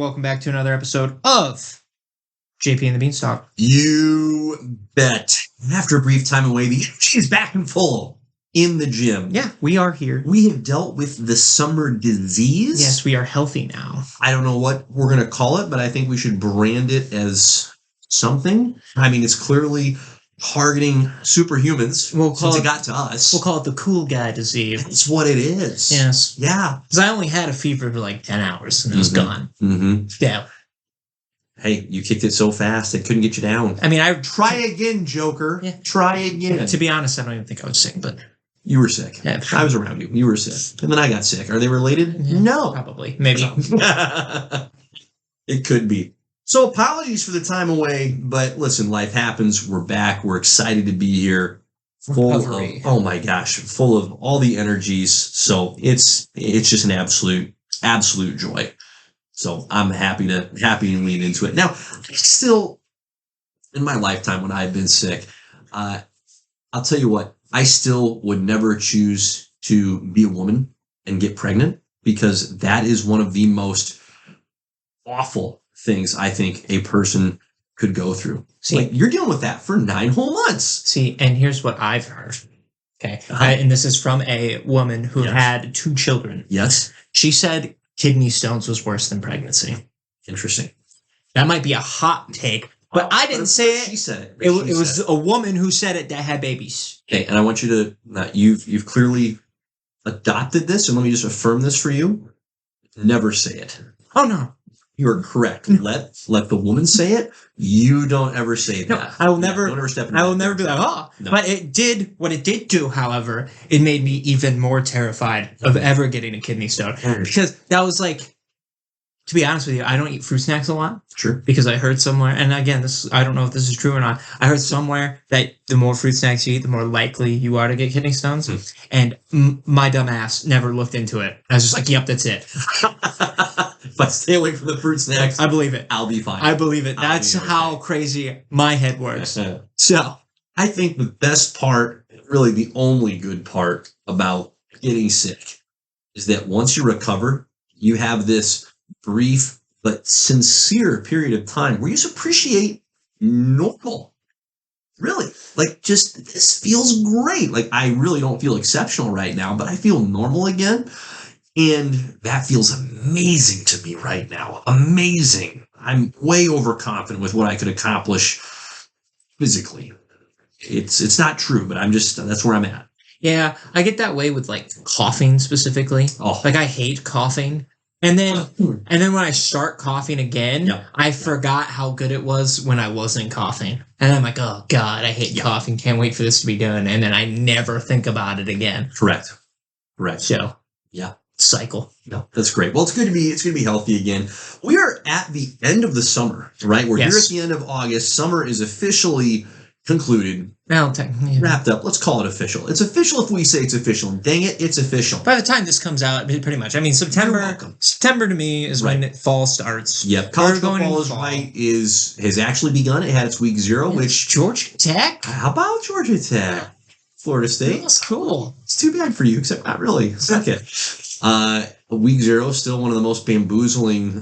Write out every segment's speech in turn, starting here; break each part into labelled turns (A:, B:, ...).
A: welcome back to another episode of JP and the Beanstalk.
B: You bet. After a brief time away, the energy is back and full in the gym.
A: Yeah, we are here.
B: We have dealt with the summer disease.
A: Yes, we are healthy now.
B: I don't know what we're going to call it, but I think we should brand it as something. I mean, it's clearly targeting superhumans since it got to us.
A: We'll call it the cool guy disease.
B: That's what it is.
A: Yes.
B: Yeah.
A: Because I only had a fever for like 10 hours and it was gone.
B: Mm-hmm.
A: Yeah.
B: Hey, you kicked it so fast, it couldn't get you down.
A: I mean,
B: Try again, Joker.
A: Yeah.
B: Try again.
A: To be honest, I don't even think I was sick, but...
B: You were sick.
A: Yeah.
B: I was around you. You were sick. And then I got sick. Are they related?
A: Yeah,
B: No.
A: probably. Maybe.
B: It could be. So apologies for the time away, but listen, life happens. We're back. We're excited to be here. Full of, oh my gosh, full of all the energies. So it's just an absolute joy. So I'm happy to lean into it. Now, still in my lifetime when I've been sick, I'll tell you what, I still would never choose to be a woman and get pregnant because that is one of the most awful things I think a person could go through.
A: See,
B: like you're dealing with that for 9 whole months.
A: See, and here's what I've heard. Okay. And this is from a woman who had 2 children.
B: Yes.
A: She said kidney stones was worse than pregnancy.
B: Interesting.
A: That might be a hot take, but I didn't say it.
B: She said it.
A: It was a woman who said it that had babies.
B: Okay, and I want you to, you've clearly adopted this, and let me just affirm this for you. Never say it.
A: Oh, no.
B: You are correct. Let the woman say it. You don't ever say that.
A: No, I will never.
B: Don't ever step in
A: I will never be like, oh. No. But what it did do, however, it made me even more terrified of ever getting a kidney stone. Because that was like, to be honest with you, I don't eat fruit snacks a lot.
B: True. Because
A: I heard somewhere, and again, I don't know if this is true or not. I heard somewhere that the more fruit snacks you eat, the more likely you are to get kidney stones. And my dumb ass never looked into it. I was just like, yep, that's it.
B: If I stay away from the fruit snacks,
A: I believe it.
B: I'll be fine.
A: I believe it. That's how crazy my head works. So,
B: I think the best part, really the only good part about getting sick, is that once you recover, you have this brief but sincere period of time where you just appreciate normal. Really. Like, just, this feels great. Like, I really don't feel exceptional right now, but I feel normal again. And that feels amazing to me right now. Amazing. I'm way overconfident with what I could accomplish physically. It's not true, but that's where I'm at.
A: Yeah, I get that way with like coughing specifically.
B: Oh.
A: Like I hate coughing. And then when I start coughing again, I forgot how good it was when I wasn't coughing. And I'm like, oh God, I hate coughing. Can't wait for this to be done. And then I never think about it again.
B: Correct.
A: So
B: yeah.
A: Cycle.
B: No, that's great. Well, it's good to be healthy again. We are at the end of the summer, right? We're here at the end of August. Summer is officially concluded.
A: Well,
B: wrapped up. Let's call it official. It's official if we say it's official. Dang it, it's official.
A: By the time this comes out, pretty much. I mean, September to me is when fall starts.
B: Yep. College football has actually begun. It had its week 0, which
A: Georgia Tech.
B: How about Georgia Tech? Florida State.
A: That's cool.
B: It's too bad for you, except not really. Suck it. Week 0 is still one of the most bamboozling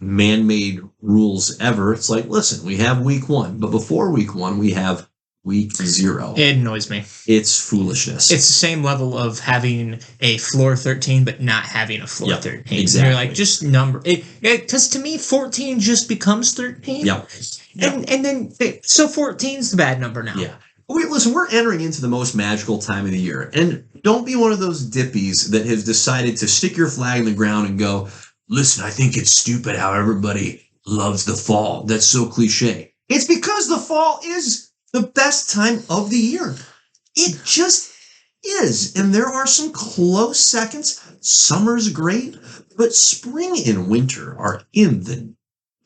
B: man-made rules ever. It's like, listen, we have week 1, but before week 1, we have week 0.
A: It annoys me.
B: It's foolishness.
A: It's the same level of having a floor 13, but not having a floor 13.
B: Exactly.
A: You're like, just number it. Because to me, 14 just becomes 13.
B: Yep.
A: And then, so 14's the bad number now.
B: Yeah. Listen, we're entering into the most magical time of the year. And don't be one of those dippies that has decided to stick your flag in the ground and go, listen, I think it's stupid how everybody loves the fall. That's so cliche. It's because the fall is the best time of the year. It just is. And there are some close seconds. Summer's great, but spring and winter are in the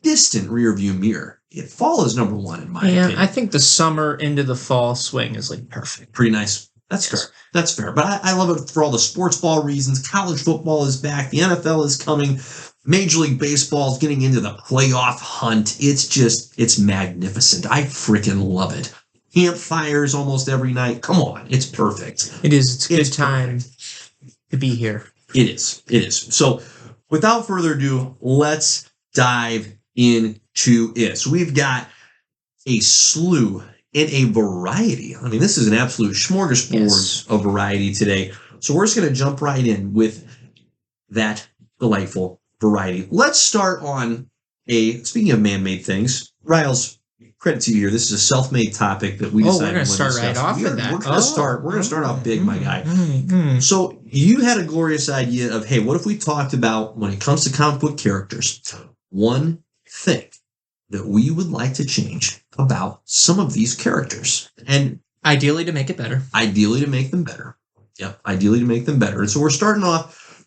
B: distant rearview mirror. Fall is number 1 in my opinion.
A: I think the summer into the fall swing is like perfect.
B: Pretty nice. That's fair. That's fair. But I love it for all the sports ball reasons. College football is back. The NFL is coming. Major League Baseball is getting into the playoff hunt. It's magnificent. I freaking love it. Campfires almost every night. Come on. It's perfect.
A: It is. It's a good time to be here.
B: It is. So without further ado, let's dive into it. So we've got a slew and a variety. I mean, this is an absolute smorgasbord of variety today. So we're just going to jump right in with that delightful variety. Let's start on speaking of man-made things, Riles, credit to you here. This is a self-made topic that we decided
A: we're going to start right off with that.
B: We're going to start off big, my guy. So you had a glorious idea of, hey, what if we talked about, when it comes to comic book characters, one thing that we would like to change about some of these characters, and
A: ideally to make it better.
B: Ideally to make them better. Yep, ideally to make them better. And so we're starting off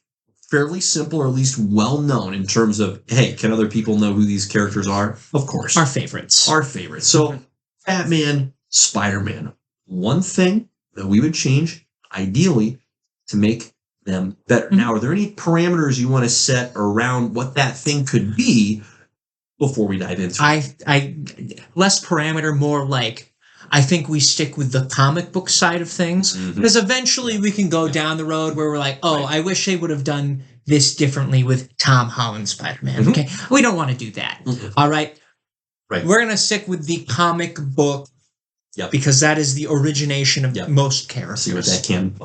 B: fairly simple, or at least well known in terms of, hey, can other people know who these characters are? Of course.
A: Our favorites.
B: So Batman, Spider-Man. One thing that we would change, ideally, to make them better. Now, are there any parameters you want to set around what that thing could be before we dive into it?
A: I less parameter, more like, I think we stick with the comic book side of things, because eventually we can go down the road where we're like, I wish they would have done this differently with Tom Holland Spider-Man. Okay, we don't want to do that. All right, we're gonna stick with the comic book, because that is the origination of most characters.
B: See what that can.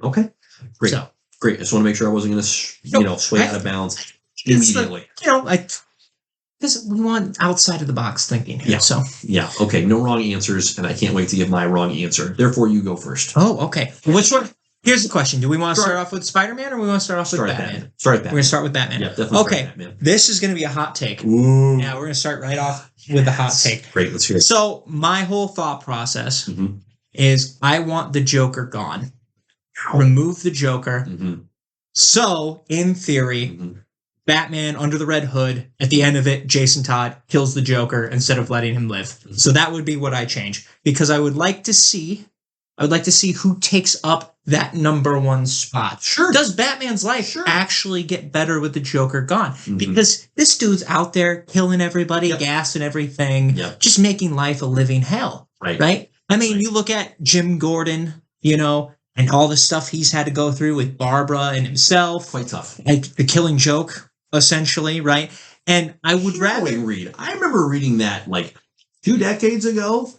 B: Okay, great. So, great. I just want to make sure I wasn't gonna sway out of bounds immediately.
A: Because we want outside of the box thinking here.
B: Okay, no wrong answers, and I can't wait to give my wrong answer. Therefore, you go first.
A: Oh, okay. Which one? Here's the question. Do we want to start off with Spider-Man, or we want to start off with Batman?
B: Start with Batman.
A: We're going to start with Batman.
B: Yeah, definitely.
A: Okay,
B: Batman.
A: This is going to be a hot take.
B: Ooh.
A: Yeah, we're going to start right off with the hot take.
B: Great, let's hear it.
A: So, my whole thought process is I want the Joker gone. Remove the Joker. So, in theory, Batman under the Red Hood, at the end of it, Jason Todd kills the Joker instead of letting him live. So that would be what I change, because I would like to see who takes up that number one spot.
B: Sure.
A: Does Batman's life actually get better with the Joker gone? Because this dude's out there killing everybody, gassing everything, just making life a living hell. Right? I mean, you look at Jim Gordon, and all the stuff he's had to go through with Barbara and himself.
B: Quite tough.
A: Like the Killing Joke. Essentially, right? And I would rather
B: read. I remember reading that like 2 decades ago.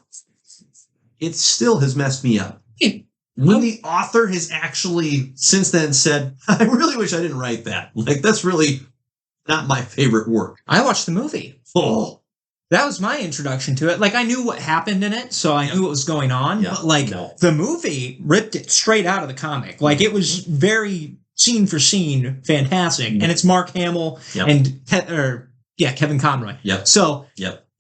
B: It still has messed me up. When the author has actually since then said, I really wish I didn't write that. Like, that's really not my favorite work.
A: I watched the movie.
B: Oh.
A: That was my introduction to it. Like, I knew what happened in it, so I knew what was going on. But, the movie ripped it straight out of the comic. Like, it was very scene for scene, fantastic. And it's Mark Hamill and Kevin Conroy. So,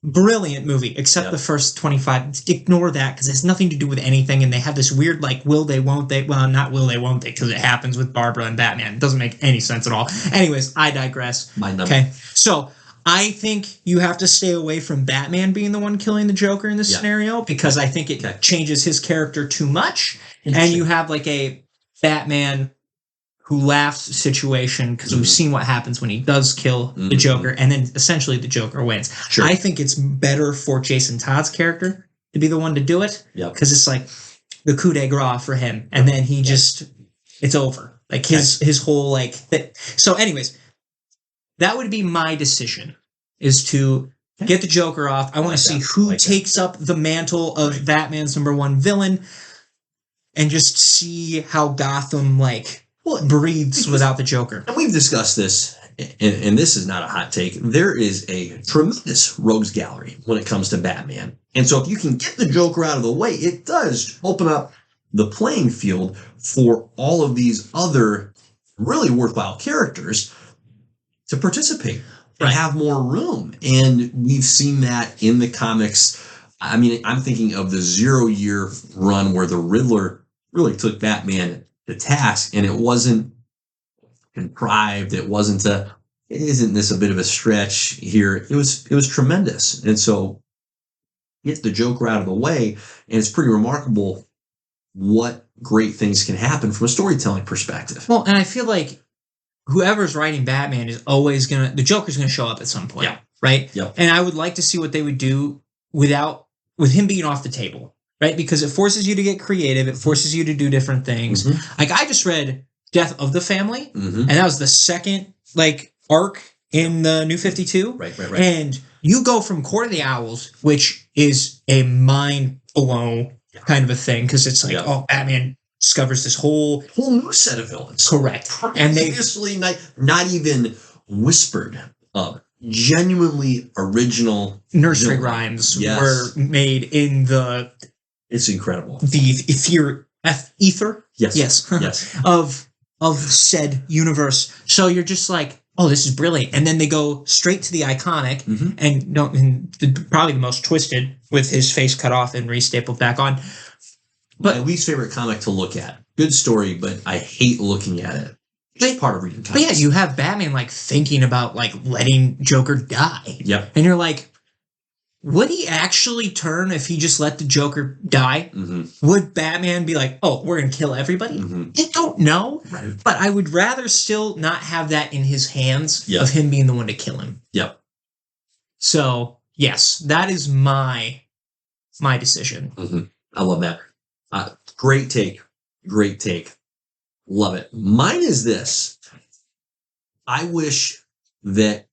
A: brilliant movie, except the first 25. Ignore that, because it has nothing to do with anything. And they have this weird, will they, won't they? Well, not will they, won't they, because it happens with Barbara and Batman. It doesn't make any sense at all. Anyways, I digress. Okay, so I think you have to stay away from Batman being the one killing the Joker in this scenario, because I think it changes his character too much. And you have like a Batman who laughs situation, because we've seen what happens when he does kill the Joker, and then essentially the Joker wins. I think it's better for Jason Todd's character to be the one to do it, because it's like the coup de grace for him, and then he just, it's over. Like his whole So anyways, that would be my decision, is to get the Joker off. I want to see who takes up the mantle of Batman's number one villain, and just see how Gotham breathes without the Joker.
B: And we've discussed this, and this is not a hot take. There is a tremendous rogues gallery when it comes to Batman. And so if you can get the Joker out of the way, it does open up the playing field for all of these other really worthwhile characters to participate and have more room. And we've seen that in the comics. I mean, I'm thinking of the 0-year run where the Riddler really took Batman to task, and it wasn't contrived. It wasn't isn't this a bit of a stretch here? It was tremendous. And so get the Joker out of the way, and it's pretty remarkable what great things can happen from a storytelling perspective.
A: Well, and I feel like whoever's writing Batman is always the Joker's gonna show up at some point. Right? And I would like to see what they would do with him being off the table. Right? Because it forces you to get creative. It forces you to do different things. Like, I just read Death of the Family, and that was the second, arc in the New 52.
B: Right.
A: And you go from Court of the Owls, which is a mind blown kind of a thing, because it's like, oh, Batman discovers this whole
B: new set of villains.
A: Correct. And they
B: previously not even whispered of. Genuinely original
A: nursery rhymes were made in the.
B: It's incredible.
A: The ether.
B: Yes.
A: of said universe. So you're just like, oh, this is brilliant. And then they go straight to the iconic and probably the most twisted, with his face cut off and restapled back on.
B: But my least favorite comic to look at. Good story, but I hate looking at it. Just part of reading comics.
A: But yeah, you have Batman like thinking about like letting Joker die.
B: Yep.
A: And you're like, would he actually turn if he just let the Joker die?
B: Mm-hmm.
A: Would Batman be like, oh, we're going to kill everybody?
B: Mm-hmm.
A: I don't know.
B: Right.
A: But I would rather still not have that in his hands of him being the one to kill him.
B: Yep.
A: So, yes, that is my decision.
B: Mm-hmm. I love that. Great take. Love it. Mine is this. I wish that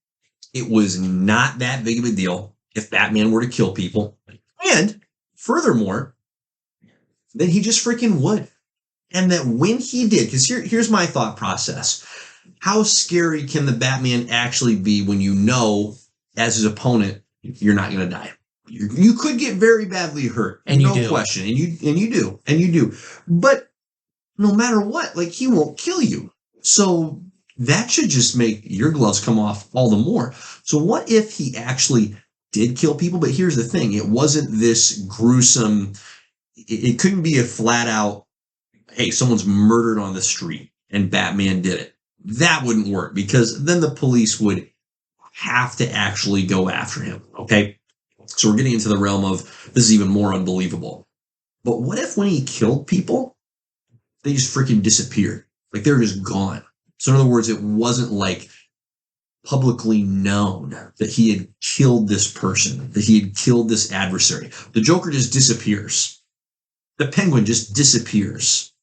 B: it was not that big of a deal if Batman were to kill people. And furthermore, that he just freaking would. And that when he did, because here's my thought process. How scary can the Batman actually be when you know, as his opponent, you're not going to die? You could get very badly hurt.
A: And
B: no question. And you do. But no matter what, like, he won't kill you. So that should just make your gloves come off all the more. So what if he actually did kill people? But here's the thing. It wasn't this gruesome. It couldn't be a flat out, hey, someone's murdered on the street and Batman did it. That wouldn't work, because then the police would have to actually go after him. Okay. So we're getting into the realm of this is even more unbelievable. But what if when he killed people, they just freaking disappeared? Like, they were just gone. So in other words, it wasn't like publicly known that he had killed this person, that he had killed this adversary. The Joker just disappears. The Penguin just disappears.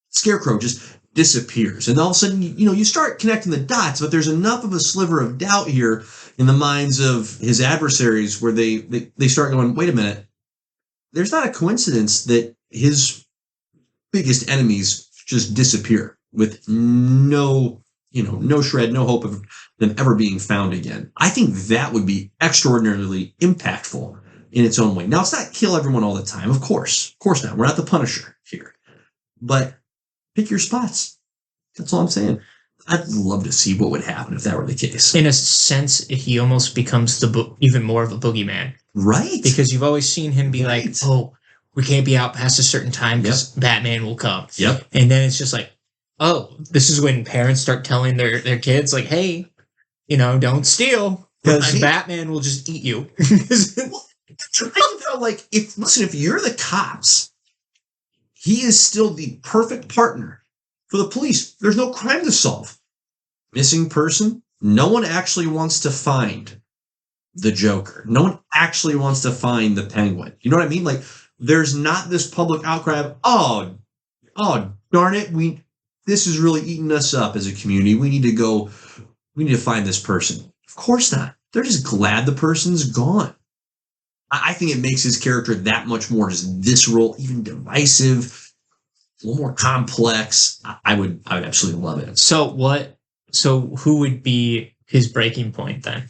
B: Scarecrow just disappears. And all of a sudden, you start connecting the dots, but there's enough of a sliver of doubt here in the minds of his adversaries where they start going, wait a minute, there's not a coincidence that his biggest enemies just disappear with no shred, no hope of them ever being found again. I think that would be extraordinarily impactful in its own way. Now, it's not kill everyone all the time, of course not. We're not the Punisher here. But pick your spots. That's all I'm saying. I'd love to see what would happen if that were the case.
A: In a sense, he almost becomes even more of a boogeyman.
B: Right.
A: Because you've always seen him be like, oh, we can't be out past a certain time because Batman will come.
B: Yep.
A: And then it's just like, oh, this is when parents start telling their kids, like, hey, don't steal, because Batman will just eat you.
B: Like, if you're the cops, he is still the perfect partner for the police. There's no crime to solve. Missing person, no one actually wants to find the Joker. No one actually wants to find the Penguin. You know what I mean? Like, there's not this public outcry of, oh, darn it, this is really eating us up as a community. We need to find this person. Of course not. They're just glad the person's gone. I think it makes his character that much more just visceral, even divisive, a little more complex. I would absolutely love it.
A: So who would be his breaking point then?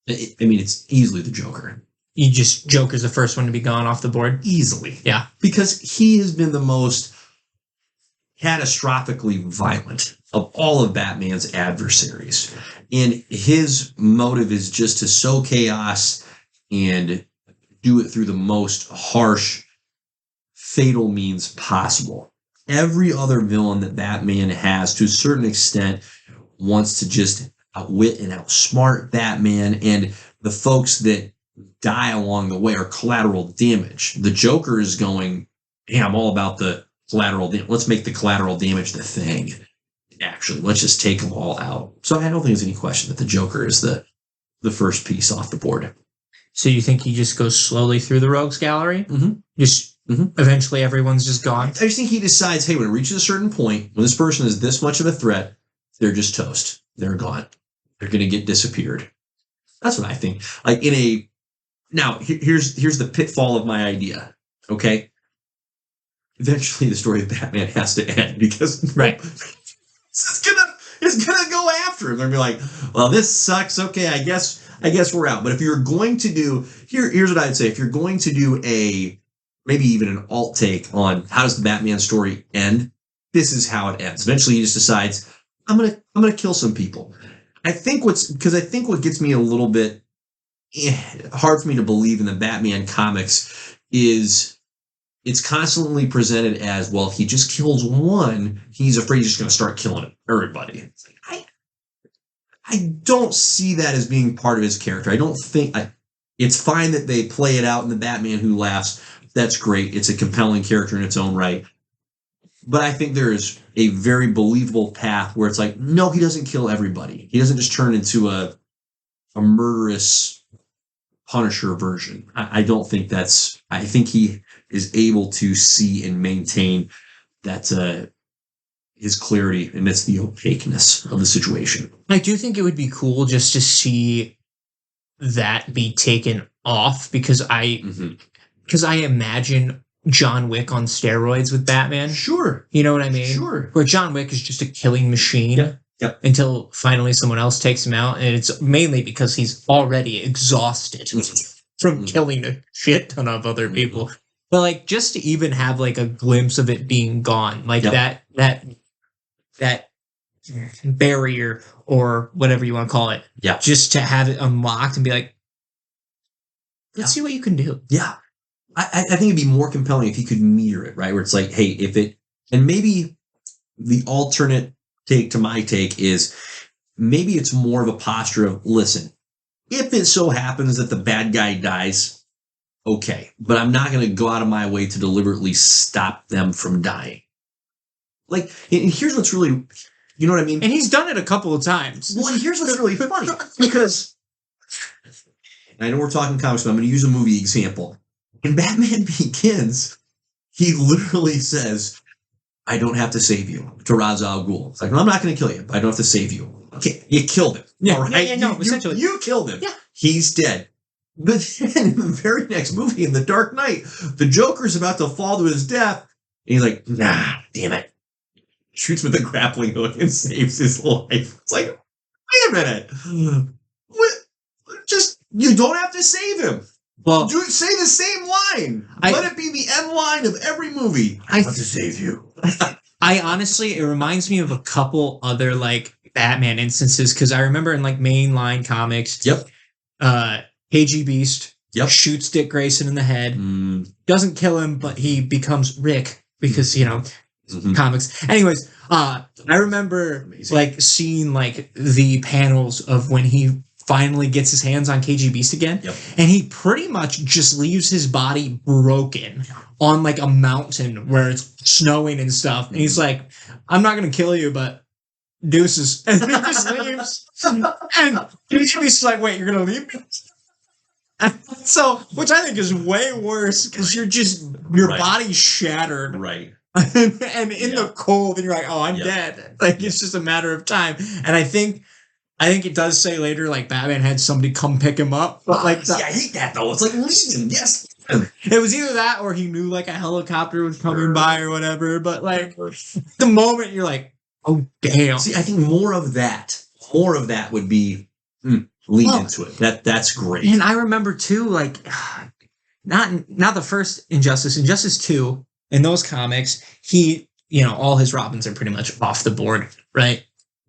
B: I mean, it's easily the Joker.
A: Joker's the first one to be gone off the board?
B: Easily.
A: Yeah.
B: Because he has been the most catastrophically violent of all of Batman's adversaries. And his motive is just to sow chaos and do it through the most harsh, fatal means possible. Every other villain that Batman has, to a certain extent, wants to just outwit and outsmart Batman, and the folks that die along the way are collateral damage. The Joker is going, hey, I'm all about the collateral damage. Let's make the collateral damage the thing. Actually, let's just take them all out. So I don't think there's any question that the Joker is the first piece off the board.
A: So you think he just goes slowly through the rogues gallery?
B: Mm-hmm.
A: Eventually everyone's just gone?
B: I just think he decides, hey, when it reaches a certain point, when this person is this much of a threat, they're just toast. they're gone. They're going to get disappeared. That's what I think. Like now here's the pitfall of my idea. Okay. Eventually the story of Batman has to end because it's gonna go after him. They're gonna be like, well, this sucks. Okay, I guess we're out. But if you're going to do here's what I'd say. If you're going to do maybe even an alt take on how does the Batman story end, this is how it ends. Eventually he just decides, I'm gonna kill some people. I think what gets me a little bit hard for me to believe in the Batman comics is it's constantly presented as, well, he just kills one, he's afraid he's just going to start killing everybody. It's like, I don't see that as being part of his character. I don't think it's fine that they play it out in the Batman Who Laughs. That's great. It's a compelling character in its own right. But I think there is a very believable path where it's like, no, he doesn't kill everybody. He doesn't just turn into a murderous Punisher version. I don't think that's. I think he is able to see and maintain that his clarity amidst the opaqueness of the situation.
A: I do think it would be cool just to see that be taken off because I imagine John Wick on steroids with Batman.
B: Sure.
A: You know what I mean?
B: Sure.
A: Where John Wick is just a killing machine until finally someone else takes him out. And it's mainly because he's already exhausted from killing a shit ton of other people. But like just to even have like a glimpse of it being gone, like that barrier or whatever you want to call it.
B: Yeah.
A: Just to have it unlocked and be like, let's see what you can do.
B: Yeah. I think it'd be more compelling if he could meter it, right? Where it's like, hey, and maybe the alternate take to my take is maybe it's more of a posture of, listen, if it so happens that the bad guy dies, okay, but I'm not going to go out of my way to deliberately stop them from dying. Like, and here's what's really, you know what I mean?
A: And he's done it a couple of times.
B: Well, and here's what's really funny, because I know we're talking comics, but I'm going to use a movie example. In Batman Begins, he literally says, I don't have to save you, to Ra's al Ghul. It's like, no, I'm not going to kill you, but I don't have to save you. Okay, you killed him.
A: Yeah,
B: all right?
A: essentially.
B: You killed him.
A: Yeah.
B: He's dead. But then in the very next movie, in The Dark Knight, the Joker's about to fall to his death, and he's like, nah, damn it. Shoots with a grappling hook and saves his life. It's like, wait a minute. What? You don't have to save him.
A: Well,
B: say the same line. Let it be the end line of every movie. I have to save you.
A: I honestly, it reminds me of a couple other like Batman instances because I remember in like mainline comics. KG Beast shoots Dick Grayson in the head. Doesn't kill him, but he becomes Rick because comics. Anyways, I remember like seeing like the panels of when he finally gets his hands on KG Beast again. And he pretty much just leaves his body broken on like a mountain where it's snowing and stuff. And he's like, I'm not going to kill you, but deuces. And he just leaves. And KG Beast is like, wait, you're going to leave me? So, which I think is way worse because your body's shattered.
B: Right.
A: and in the cold, and you're like, oh, I'm dead. Like, it's just a matter of time. And I think it does say later, like, Batman had somebody come pick him up. But, like,
B: I hate that, though. It's like, listen, yes.
A: It was either that or he knew, like, a helicopter was coming by or whatever. But, like, the moment you're like, oh, damn.
B: See, I think more of that would be lean into it. That's great.
A: And I remember, too, like, not the first Injustice 2, in those comics, all his Robins are pretty much off the board, right?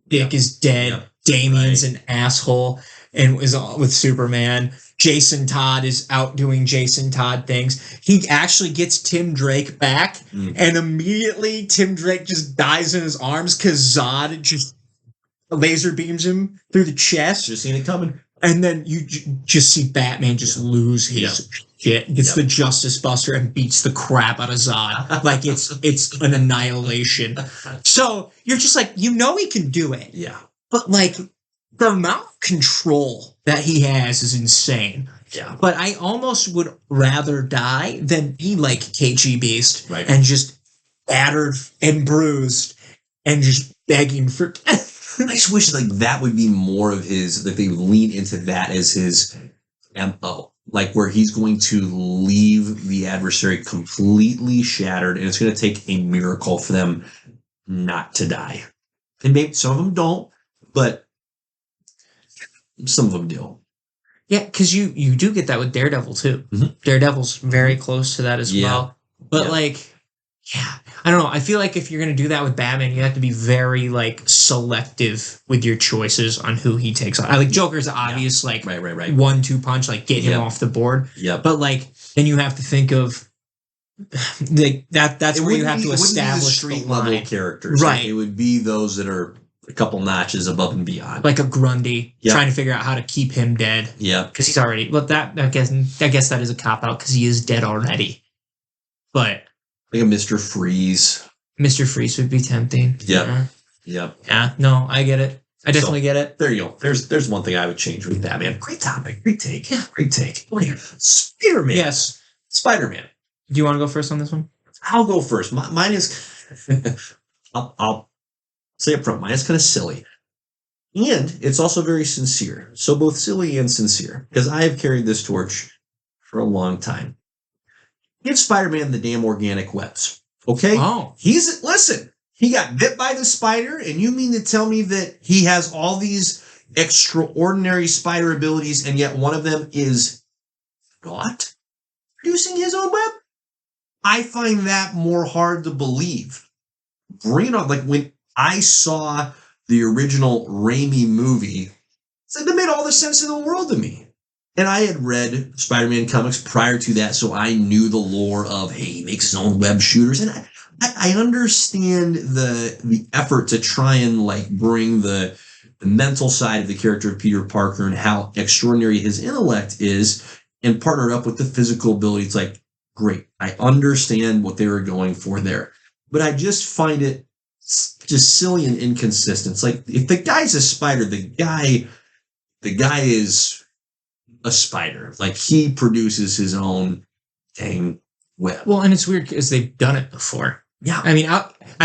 A: Dick is dead. Damian's an asshole and is with Superman. Jason Todd is out doing Jason Todd things. He actually gets Tim Drake back, and immediately Tim Drake just dies in his arms because Zod just laser beams him through the chest.
B: Just seen it coming.
A: And then you just see Batman just lose his shit, gets the Justice Buster and beats the crap out of Zod. Like it's an annihilation. So you're just like, he can do it.
B: Yeah.
A: But, like, the amount of control that he has is insane.
B: Yeah.
A: But I almost would rather die than be like KG Beast and just battered and bruised and just begging for death.
B: I just wish like that would be more of his, that they would lean into that as his MO. Like where he's going to leave the adversary completely shattered, and it's going to take a miracle for them not to die. And maybe some of them don't, but some of them do.
A: Yeah, because you do get that with Daredevil too.
B: Mm-hmm.
A: Daredevil's very close to that as well. But like, yeah, I don't know. I feel like if you're gonna do that with Batman, you have to be very like selective with your choices on who he takes on. I like Joker's obvious like
B: right.
A: 1-2 punch, like get him off the board.
B: Yeah.
A: But like then you have to think of like that's where you have to establish the
B: street level characters.
A: Right.
B: Like, it would be those that are a couple notches above and beyond.
A: Like a Grundy, trying to figure out how to keep him dead.
B: Yeah.
A: Because he's already that I guess that is a cop out because he is dead already. But
B: like a Mr. Freeze.
A: Mr. Freeze would be tempting.
B: Yeah.
A: Yeah. No, I get it. I definitely get it.
B: There you go. There's one thing I would change with Batman. Great topic. Great take. Yeah. Great take. Oh, yeah. Spider-Man.
A: Yes.
B: Spider-Man.
A: Do you want to go first on this one?
B: I'll go first. Mine is I'll say up front, mine is kind of silly. And it's also very sincere. So both silly and sincere. Because I have carried this torch for a long time. Give Spider-Man the damn organic webs. Okay?
A: Oh.
B: Listen, he got bit by the spider, and you mean to tell me that he has all these extraordinary spider abilities, and yet one of them is not producing his own web? I find that more hard to believe. Bring it on. Like when I saw the original Raimi movie, it's like that made all the sense in the world to me. And I had read Spider-Man comics prior to that, so I knew the lore of, hey, he makes his own web shooters. And I understand the effort to try and like bring the mental side of the character of Peter Parker and how extraordinary his intellect is and partner it up with the physical ability. It's like, great. I understand what they were going for there. But I just find it just silly and inconsistent. It's like, if the guy's a spider, the guy is a spider. Like he produces his own dang web.
A: Well, and it's weird because they've done it before.
B: Yeah.
A: I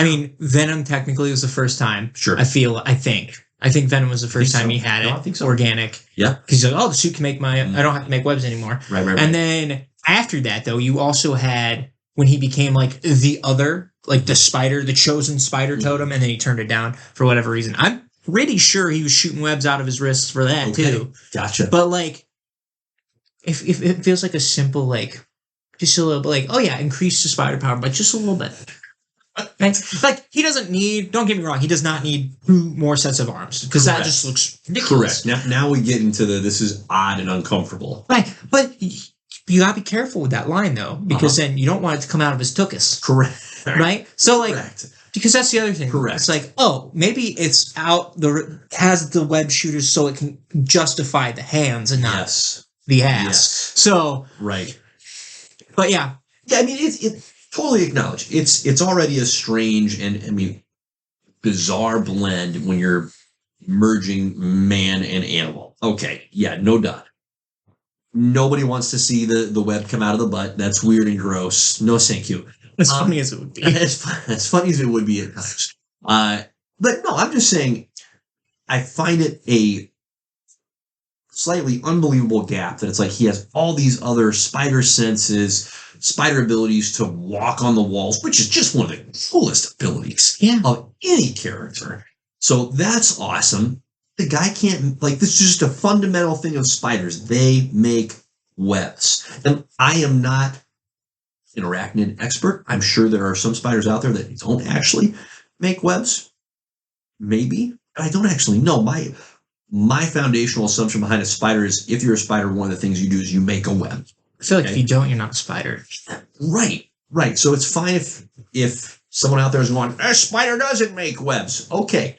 A: mean, Venom technically was the first time.
B: Sure.
A: I think Venom was the first time he had it.
B: I think so.
A: Organic.
B: Yeah.
A: Because he's like, oh, the suit can make I don't have to make webs anymore.
B: Right.
A: And then after that, though, you also had when he became like the other, like the spider, the chosen spider totem, and then he turned it down for whatever reason. I'm pretty sure he was shooting webs out of his wrists for that too.
B: Gotcha.
A: But like, if it feels like a simple like, just a little bit like, oh yeah, increase the spider power, but just a little bit. Right? Like he doesn't need. Don't get me wrong. He does not need 2 more sets of arms because that just looks ridiculous.
B: Correct. Now we get into this is odd and uncomfortable.
A: Right, but you gotta be careful with that line though, because then you don't want it to come out of his tuchus.
B: Correct.
A: Right. So like, because that's the other thing.
B: Correct.
A: It's like, oh, maybe it's has the web shooters so it can justify the hands and not the ass.
B: Yes.
A: So
B: right.
A: But yeah.
B: I mean, it's totally acknowledged. It's already a strange and bizarre blend when you're merging man and animal. Okay, yeah, no doubt. Nobody wants to see the web come out of the butt. That's weird and gross. No, thank you.
A: As funny as it would be.
B: As funny as it would be at times. But no, I'm just saying, I find it a slightly unbelievable gap that it's like he has all these other spider senses, spider abilities to walk on the walls, which is just one of the coolest abilities of any character. So that's awesome. The guy can't, like, this is just a fundamental thing of spiders. They make webs. And I am not an arachnid expert. I'm sure there are some spiders out there that don't actually make webs. Maybe. I don't actually know. My foundational assumption behind a spider is if you're a spider, one of the things you do is you make a web.
A: I feel like if you don't, you're not a spider.
B: Right. So it's fine if someone out there is going, a spider doesn't make webs. Okay.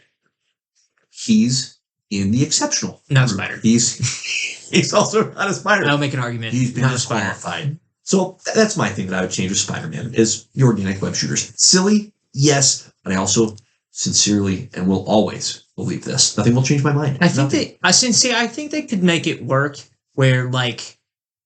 B: He's in the exceptional.
A: Not a spider.
B: He's also not a spider.
A: I'll make an argument.
B: He's been disqualified. So that's my thing that I would change with Spider-Man is the organic web shooters. Silly, yes, but I also sincerely and will always believe this. Nothing will change my mind.
A: I think they could make it work where like,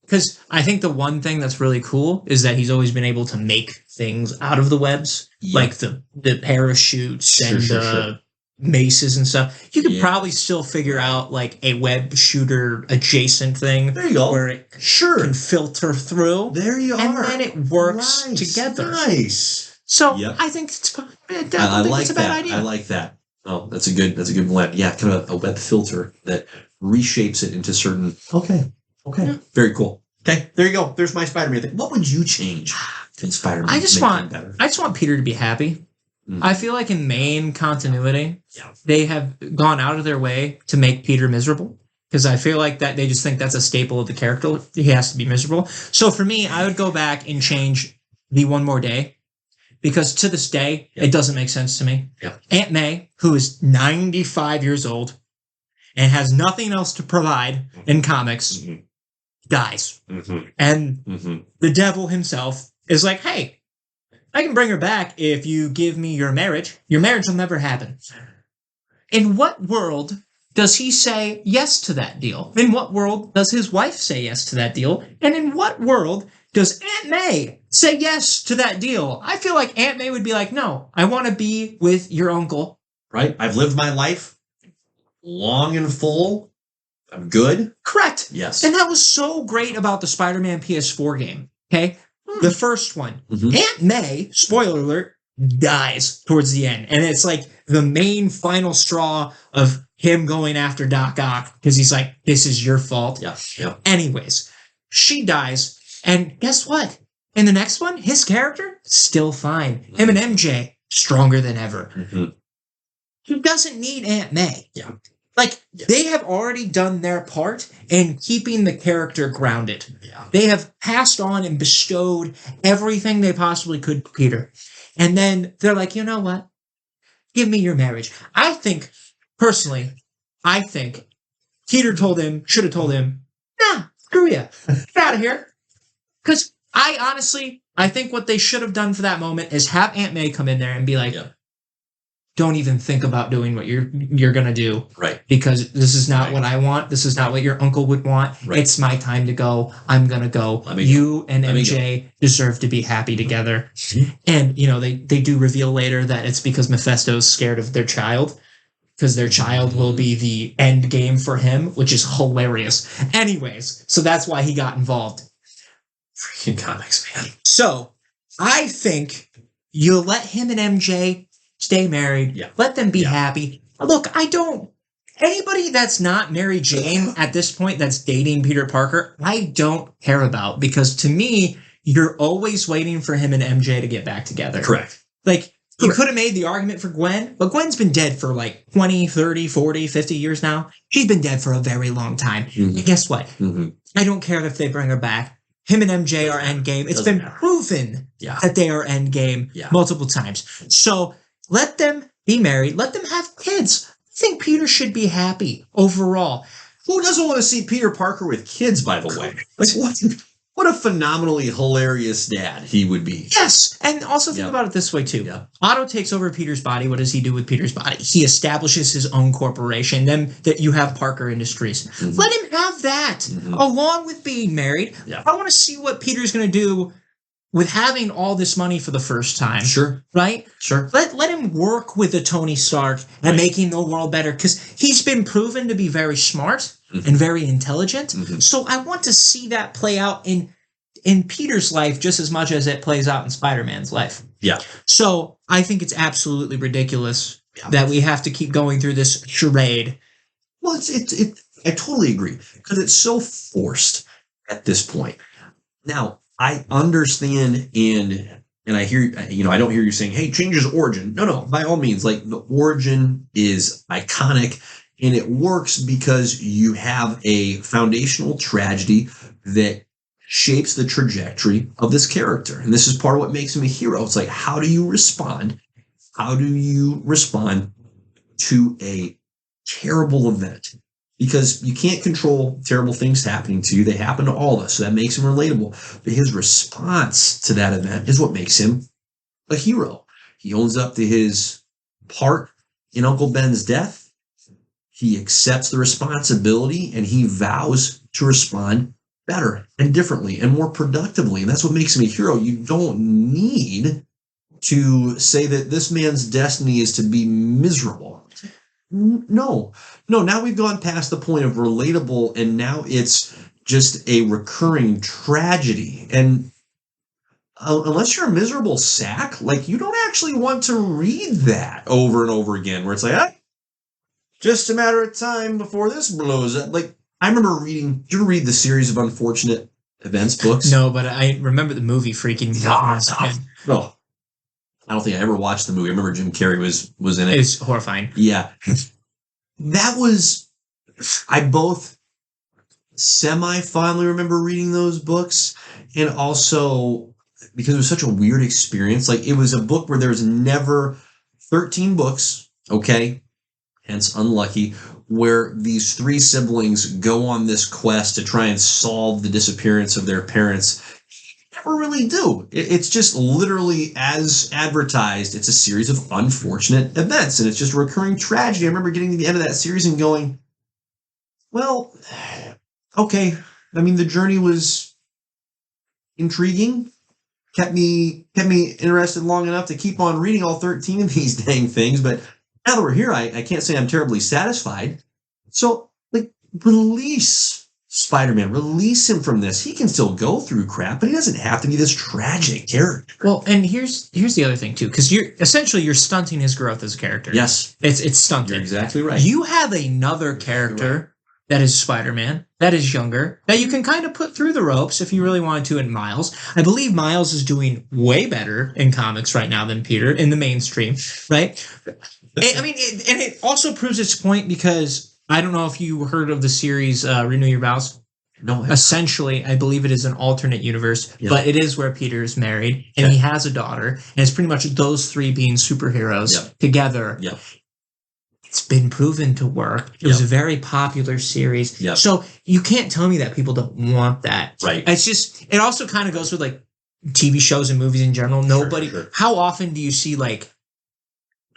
A: because I think the one thing that's really cool is that he's always been able to make things out of the webs, like the parachutes and maces and stuff. You could probably still figure out like a web shooter adjacent thing.
B: There you go.
A: Where it can filter through.
B: There you are.
A: And then it works together.
B: Nice.
A: So I think it's I like
B: a bad idea. I like that. Oh, that's a good blend. Yeah, kind of a web filter that reshapes it into certain. Okay. Yeah. Very cool. Okay, there you go. There's my Spider-Man thing. What would you change in Spider-Man?
A: I just want Peter to be happy. I feel like in main continuity, they have gone out of their way to make Peter miserable. Because I feel like that they just think that's a staple of the character. He has to be miserable. So for me, I would go back and change the One More Day. Because to this day, it doesn't make sense to me. Aunt May, who is 95 years old and has nothing else to provide in comics, dies. And the devil himself is like, hey, I can bring her back if you give me your marriage. Your marriage will never happen. In what world does he say yes to that deal? In what world does his wife say yes to that deal? And in what world does Aunt May say yes to that deal? I feel like Aunt May would be like, no, I want to be with your uncle.
B: Right? I've lived my life long and full. I'm good.
A: Correct.
B: Yes.
A: And that was so great about the Spider-Man PS4 game. Okay? The first one. Aunt May, spoiler alert, dies towards the end. And it's like the main final straw of him going after Doc Ock because he's like, this is your fault.
B: Yeah.
A: Anyways, she dies. And guess what? In the next one, his character, still fine. Him and MJ, stronger than ever. He doesn't need Aunt May. They have already done their part in keeping the character grounded. They have passed on and bestowed everything they possibly could to Peter. And then they're like, you know what? Give me your marriage. Personally, I think Peter should have told him, nah, screw you. Get out of here. Because I think what they should have done for that moment is have Aunt May come in there and be like, don't even think about doing what you're going to do.
B: Right.
A: Because this is not what I want. This is not what your uncle would want. Right. It's my time to go. I'm going to go. You and MJ deserve to be happy together. And, they do reveal later that it's because Mephisto's scared of their child. Because their child will be the end game for him, which is hilarious. Anyways, so that's why he got involved.
B: Freaking comics, man.
A: So, I think you let him and MJ stay married. Let them be happy. Look, anybody that's not Mary Jane at this point that's dating Peter Parker, I don't care about. Because to me, you're always waiting for him and MJ to get back together.
B: Correct.
A: He could have made the argument for Gwen, but Gwen's been dead for 20, 30, 40, 50 years now. She's been dead for a very long time. And guess what? I don't care if they bring her back. Him and MJ are endgame. It's been proven that they are endgame multiple times. So let them be married. Let them have kids. I think Peter should be happy overall.
B: Who doesn't want to see Peter Parker with kids, by the way? What a phenomenally hilarious dad he would be.
A: Yes. And also think about it this way, too. Otto takes over Peter's body. What does he do with Peter's body? He establishes his own corporation. Then that you have Parker Industries. Let him have that along with being married. I want to see what Peter's going to do with having all this money for the first time.
B: Sure.
A: Right?
B: Sure.
A: Let him work with the Tony Stark and making the world better because he's been proven to be very smart and very intelligent. So I want to see that play out in Peter's life just as much as it plays out in Spider-Man's life. So I think it's absolutely ridiculous that we have to keep going through this charade.
B: Well, I totally agree because it's so forced at this point. Now, I understand and I hear, I don't hear you saying, hey, change his origin. No, by all means, the origin is iconic and it works because you have a foundational tragedy that shapes the trajectory of this character. And this is part of what makes him a hero. It's how do you respond? How do you respond to a terrible event? Because you can't control terrible things happening to you. They happen to all of us. So that makes him relatable. But his response to that event is what makes him a hero. He owns up to his part in Uncle Ben's death. He accepts the responsibility and he vows to respond better and differently and more productively. And that's what makes him a hero. You don't need to say that this man's destiny is to be miserable. No. Now we've gone past the point of relatable, and now it's just a recurring tragedy. And unless you're a miserable sack, like, you don't actually want to read that over and over again, where it's like, just a matter of time before this blows up. Like, I remember reading, did you ever read the series of Unfortunate Events books?
A: No, but I remember the movie freaking me out when I was a kid.
B: Oh, I don't think I ever watched the movie. I remember Jim Carrey was in it.
A: It's horrifying.
B: Yeah. That was, I both semi-fondly remember reading those books, and also because it was such a weird experience. Like, it was a book where there's never 13 books, okay? Hence unlucky, where these three siblings go on this quest to try and solve the disappearance of their parents. Never really do. It's just literally, as advertised, it's a series of unfortunate events, and it's just a recurring tragedy. I remember getting to the end of that series and going, well, okay. I mean, the journey was intriguing, kept me interested long enough to keep on reading all 13 of these dang things, but now that we're here, I can't say I'm terribly satisfied. So, like, release Spider-Man. Release him from this. He can still go through crap, but he doesn't have to be this tragic character.
A: Well, and here's the other thing, too, because you're stunting his growth as a character.
B: Yes.
A: It's stunted.
B: You're exactly right.
A: You have another character that is Spider-Man, that is younger, that you can kind of put through the ropes if you really wanted to in Miles. I believe Miles is doing way better in comics right now than Peter in the mainstream, right? It also proves its point, because I don't know if you heard of the series Renew Your Vows.
B: No.
A: Essentially, I believe it is an alternate universe, but it is where Peter is married and he has a daughter, and it's pretty much those three being superheroes together.
B: Yep.
A: It's been proven to work. It was a very popular series.
B: Yep.
A: So you can't tell me that people don't want that.
B: Right.
A: It's just, it also kind of goes with like TV shows and movies in general. Nobody, how often do you see like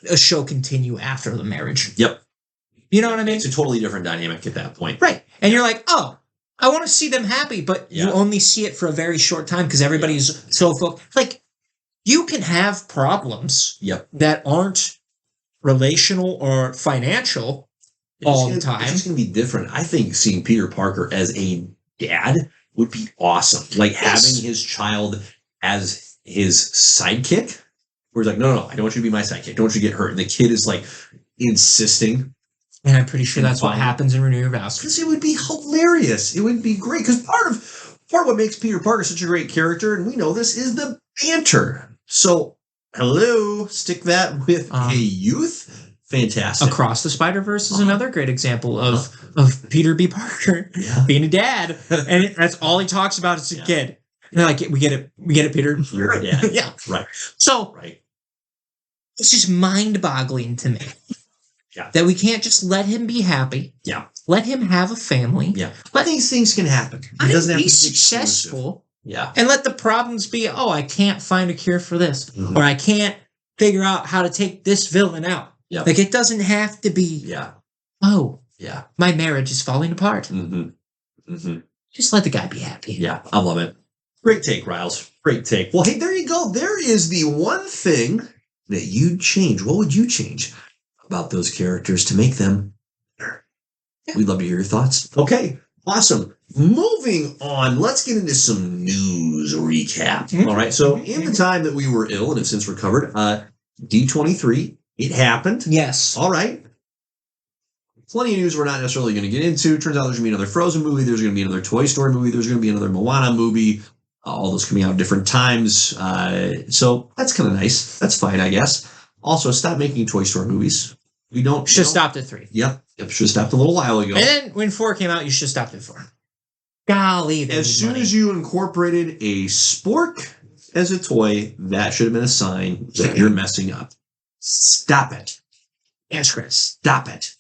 A: a show continue after the marriage?
B: Yep.
A: You know what I mean?
B: It's a totally different dynamic at that point.
A: Right. And you're like, oh, I want to see them happy, but you only see it for a very short time because everybody's so focused. Like, you can have problems that aren't relational or financial all the time.
B: It's just going to be different. I think seeing Peter Parker as a dad would be awesome. Like, having his child as his sidekick, where he's like, no, I don't want you to be my sidekick. Don't want you to get hurt. And the kid is like insisting.
A: And I'm pretty sure that's what happens in Renew Your Vows.
B: Because it would be hilarious. It would be great. Because part of what makes Peter Parker such a great character, and we know this, is the banter. So, hello, stick that with a youth. Fantastic.
A: Across the Spider-Verse is another great example of Peter B. Parker being a dad. And that's all he talks about as a kid. And they're like, we get it, Peter.
B: You're a dad.
A: Yeah.
B: Right.
A: So, it's just mind-boggling to me. That we can't just let him be happy.
B: Yeah.
A: Let him have a family.
B: Yeah. Let these things can happen.
A: Let him be successful.
B: Yeah.
A: And let the problems be, I can't find a cure for this. Or I can't figure out how to take this villain out.
B: Yeah.
A: Like, it doesn't have to be, my marriage is falling apart. Just let the guy be happy.
B: Yeah. I love it. Great take, Riles. Great take. Well, hey, there you go. There is the one thing that you'd change. What would you change about those characters to make them better? We'd love to hear your thoughts. Okay, awesome. Moving on, let's get into some news recap. All right, so in the time that we were ill and have since recovered, D23, it happened.
A: Yes.
B: All right. Plenty of news we're not necessarily going to get into. Turns out there's going to be another Frozen movie. There's going to be another Toy Story movie. There's going to be another Moana movie. All those coming out at different times. So that's kind of nice. That's fine, I guess. Also, stop making Toy Story movies. We don't.
A: Should have stopped at 3.
B: Yep. Should have stopped a little while ago.
A: And then when 4 came out, you should have stopped at 4. Golly.
B: As soon as you incorporated a spork as a toy, that should have been a sign that you're messing up. Stop it.
A: Yes, Chris.
B: Stop it.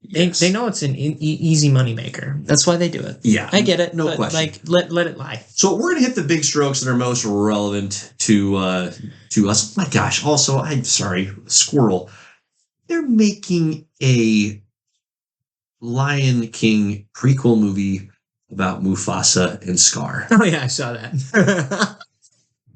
A: They know it's an easy moneymaker. That's why they do it.
B: Yeah.
A: I get it.
B: No question.
A: Like, let it lie.
B: So we're going to hit the big strokes that are most relevant to us. Oh my gosh. Also, I'm sorry, squirrel. They're making a Lion King prequel movie about Mufasa and Scar.
A: Oh, yeah, I saw that.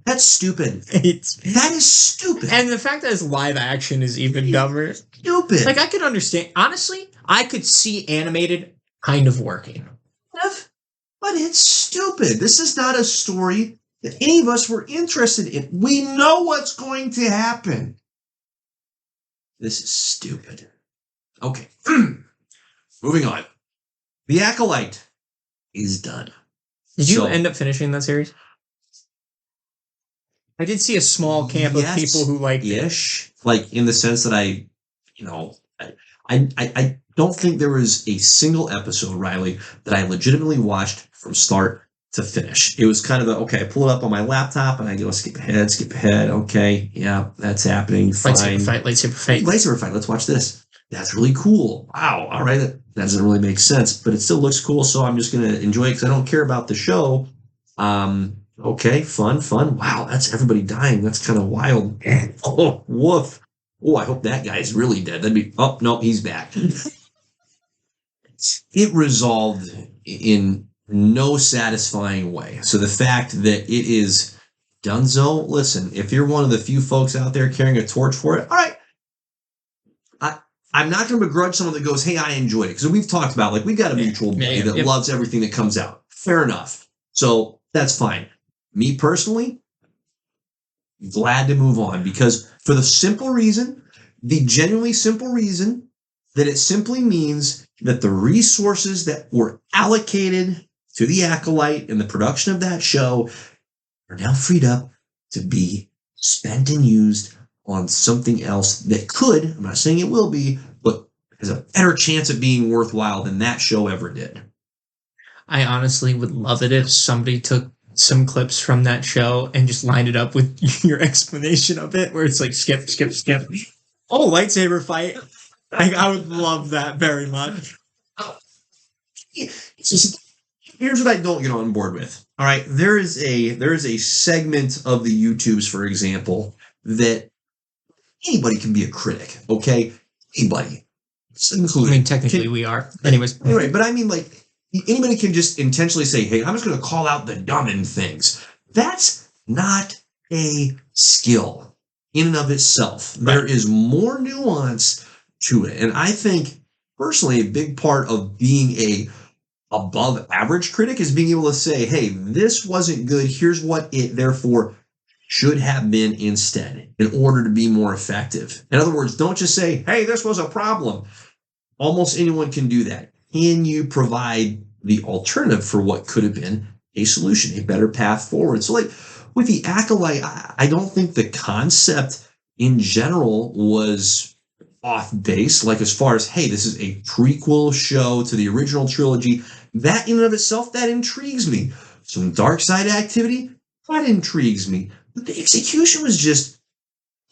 B: That's stupid. That is stupid.
A: And the fact that it's live action is even dumber.
B: Stupid.
A: Like, I could understand. Honestly, I could see animated kind of working.
B: But it's stupid. This is not a story that any of us were interested in. We know what's going to happen. This is stupid. Okay. Moving on. The Acolyte is done.
A: Did you end up finishing that series? I did see a small camp of people who liked it.
B: Like, in the sense that I don't think there was a single episode, Riley, that I legitimately watched from start to finish. It was kind of I pull it up on my laptop and I go skip ahead. Okay, yeah, that's happening. Fine.
A: Lightsaber fight.
B: Let's watch this. That's really cool. Wow. All right. That doesn't really make sense, but it still looks cool. So I'm just going to enjoy it because I don't care about the show. Okay. Fun. Wow. That's everybody dying. That's kind of wild. Oh, woof. Oh, I hope that guy's really dead. Oh, no, he's back. It resolved in no satisfying way. So the fact that it is donezo, listen, if you're one of the few folks out there carrying a torch for it, all right. I'm not going to begrudge someone that goes, hey, I enjoyed it. Because we've talked about, like, we've got a mutual buddy that loves everything that comes out. Fair enough. So that's fine. Me personally, glad to move on. Because for the genuinely simple reason, that it simply means that the resources that were allocated to the Acolyte in the production of that show are now freed up to be spent and used on something else that could, I'm not saying it will be, but has a better chance of being worthwhile than that show ever did.
A: I honestly would love it if somebody took some clips from that show and just lined it up with your explanation of it, where it's like skip. Oh, lightsaber fight. I would love that very much.
B: It's just, here's what I don't get on board with. All right, there is a segment of the YouTubes, for example, that anybody can be a critic, okay? Anybody.
A: I mean, technically we are. Anyways.
B: Anyway, but I mean, like, anybody can just intentionally say, hey, I'm just going to call out the dumb in things. That's not a skill in and of itself. Right. There is more nuance to it. And I think, personally, a big part of being a above average critic is being able to say, hey, this wasn't good. Here's what it, therefore, should have been instead in order to be more effective. In other words, don't just say, hey, this was a problem. Almost anyone can do that. Can you provide the alternative for what could have been a solution, a better path forward? So, like, with the Acolyte, I don't think the concept in general was off base. Like, as far as, hey, this is a prequel show to the original trilogy, that in and of itself, that intrigues me. Some dark side activity, that intrigues me. But the execution was just,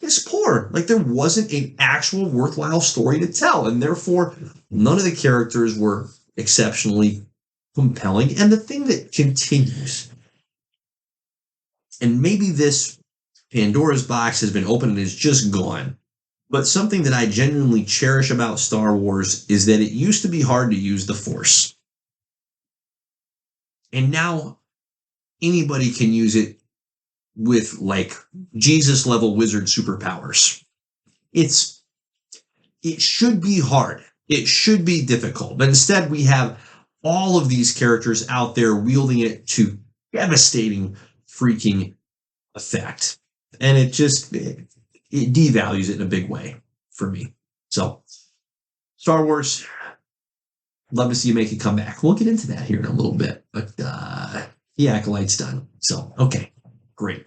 B: it's poor. Like, there wasn't an actual worthwhile story to tell. And therefore, none of the characters were exceptionally compelling. And the thing that continues, and maybe this Pandora's box has been opened and is just gone, but something that I genuinely cherish about Star Wars is that it used to be hard to use the Force. And now anybody can use it with, like, Jesus level wizard superpowers. It should be hard. It should be difficult. But instead we have all of these characters out there wielding it to devastating freaking effect. And it devalues it in a big way for me. So, Star Wars, love to see you make a comeback. We'll get into that here in a little bit. But the Acolyte's done. So, okay. Great.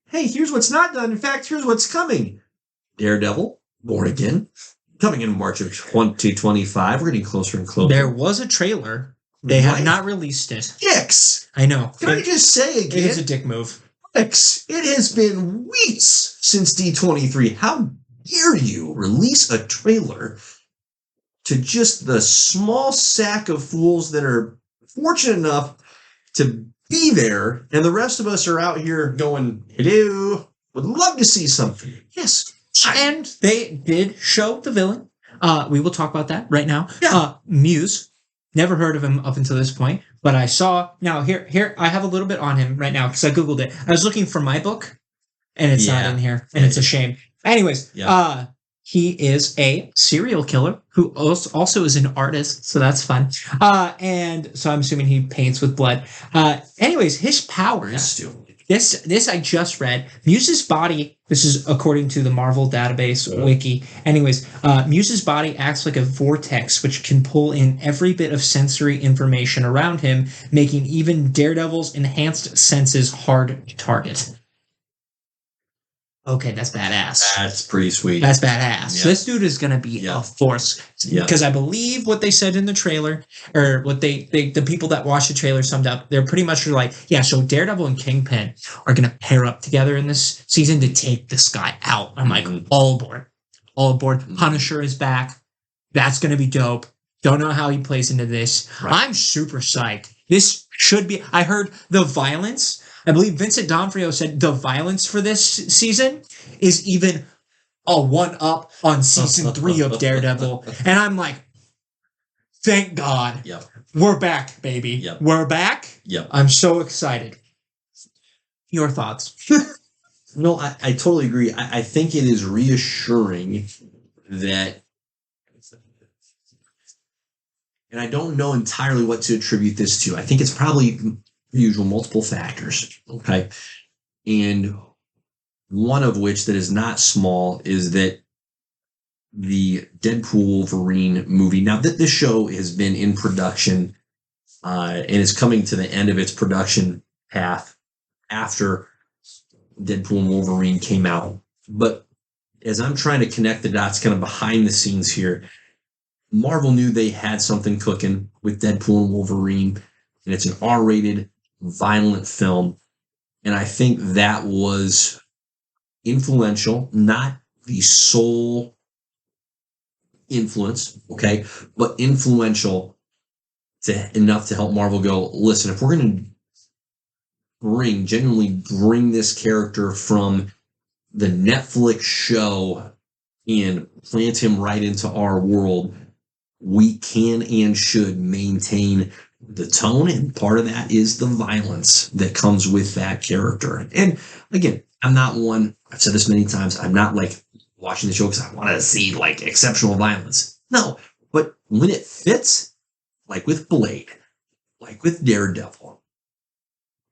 B: Hey, here's what's not done. In fact, here's what's coming. Daredevil, Born Again, coming in March of 2025. We're getting closer and closer.
A: There was a trailer. They have not released it.
B: Dicks!
A: I know.
B: Can I just say again?
A: It is a dick move.
B: Dicks! It has been weeks since D23. How dare you release a trailer to just the small sack of fools that are fortunate enough to be there, and the rest of us are out here going, hello, would love to see something. Yes.
A: And they did show the villain. We will talk about that right now.
B: Yeah.
A: Muse. Never heard of him up until this point, but I saw now here I have a little bit on him right now because I googled it. I was looking for my book, and it's not in here, and it's a shame. Anyways, he is a serial killer who also is an artist, so that's fun. And so I'm assuming he paints with blood. Anyways, his powers. This I just read. Muse's body, this is according to the Marvel database wiki. Anyways, Muse's body acts like a vortex which can pull in every bit of sensory information around him, making even Daredevil's enhanced senses hard to target. Okay, that's badass.
B: That's pretty sweet.
A: That's badass. So this dude is gonna be a force. Because I believe what they said in the trailer, or what the people that watched the trailer summed up, they're pretty much like, yeah, so Daredevil and Kingpin are gonna pair up together in this season to take this guy out. I'm like, all aboard. All aboard. Punisher is back. That's gonna be dope. Don't know how he plays into this. Right. I'm super psyched. This should be, I heard the violence. I believe Vincent D'Onofrio said the violence for this season is even a 1-up on season 3 of Daredevil. And I'm like, thank God.
B: Yep.
A: We're back, baby.
B: Yep.
A: We're back.
B: Yep.
A: I'm so excited. Your thoughts?
B: No, I totally agree. I think it is reassuring that, and I don't know entirely what to attribute this to. I think it's probably usual multiple factors. Okay. And one of which that is not small is that the Deadpool Wolverine movie. Now that this show has been in production and is coming to the end of its production path after Deadpool and Wolverine came out. But as I'm trying to connect the dots kind of behind the scenes here, Marvel knew they had something cooking with Deadpool and Wolverine, and it's an R-rated, violent film. And I think that was influential, not the sole influence, okay, but influential enough to help Marvel go, listen, if we're going to genuinely bring this character from the Netflix show and plant him right into our world, we can and should maintain the tone, and part of that is the violence that comes with that character. And again, I'm not one, I've said this many times, I'm not like watching the show because I want to see like exceptional violence. No, but when it fits, like with Blade, like with Daredevil,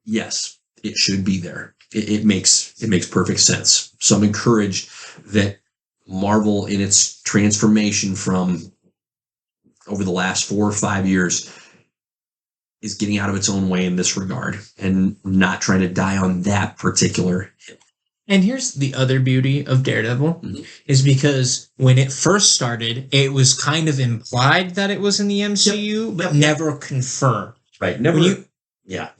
B: yes, it should be there. It makes perfect sense. So I'm encouraged that Marvel, in its transformation from over the last 4 or 5 years, is getting out of its own way in this regard and not trying to die on that particular hill.
A: And here's the other beauty of Daredevil, is because when it first started, it was kind of implied that it was in the MCU, but never confirmed.
B: Right. Never.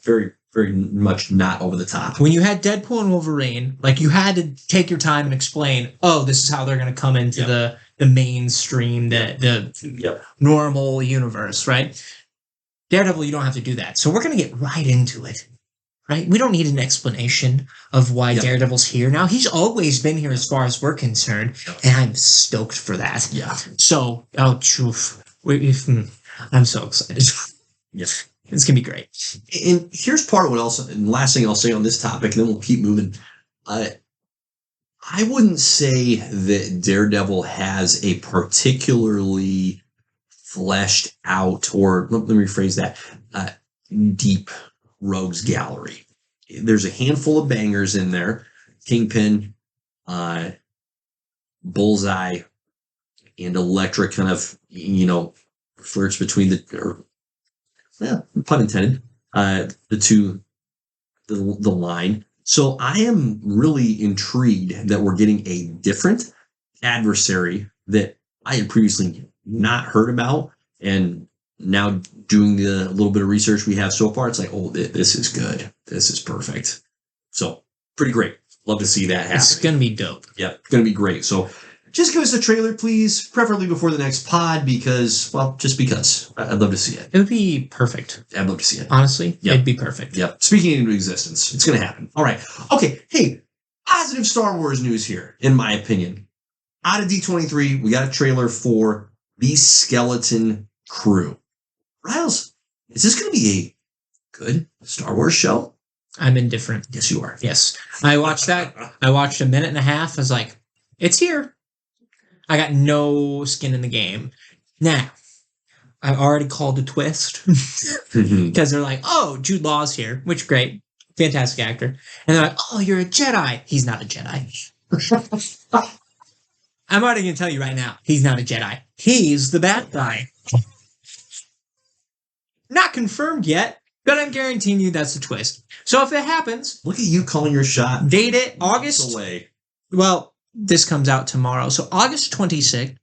B: Very, very much not over the top.
A: When you had Deadpool and Wolverine, like, you had to take your time and explain, oh, this is how they're going to come into the mainstream, the normal universe, right? Daredevil, you don't have to do that. So we're going to get right into it, right? We don't need an explanation of why Daredevil's here now. He's always been here as far as we're concerned, and I'm stoked for that.
B: Yeah.
A: So, I'm so excited.
B: Yes.
A: It's going to be great.
B: And here's part of what else, and last thing I'll say on this topic, and then we'll keep moving. I wouldn't say that Daredevil has a particularly fleshed out, or let me rephrase that, deep rogues gallery. There's a handful of bangers in there. Kingpin, Bullseye, and Elektra kind of, flirts between pun intended, the two, the line. So I am really intrigued that we're getting a different adversary that I had previously not heard about, and now doing the little bit of research we have so far, it's like, oh, this is good. This is perfect. So pretty great. Love to see that happen.
A: It's going to be dope.
B: Yeah, it's going to be great. So just give us the trailer, please, preferably before the next pod, because I'd love to see it.
A: It would be perfect.
B: I'd love to see it.
A: Honestly, it'd be perfect.
B: Yep. Speaking into existence. It's going to happen. All right. Okay. Hey, positive Star Wars news here, in my opinion. Out of D23, we got a trailer for The Skeleton Crew. Riles, is this going to be good Star Wars show?
A: I'm indifferent.
B: Yes, you are.
A: Yes. I watched that. I watched a minute and a half. I was like, it's here. I got no skin in the game. Now, I already called a twist because they're like, oh, Jude Law's here, which great. Fantastic actor. And they're like, oh, you're a Jedi. He's not a Jedi. I'm already going to tell you right now, he's not a Jedi. He's the bad guy. Not confirmed yet, but I'm guaranteeing you that's a twist. So if it happens...
B: Look at you calling your shot.
A: Date it August... away. Well, this comes out tomorrow. So August 26th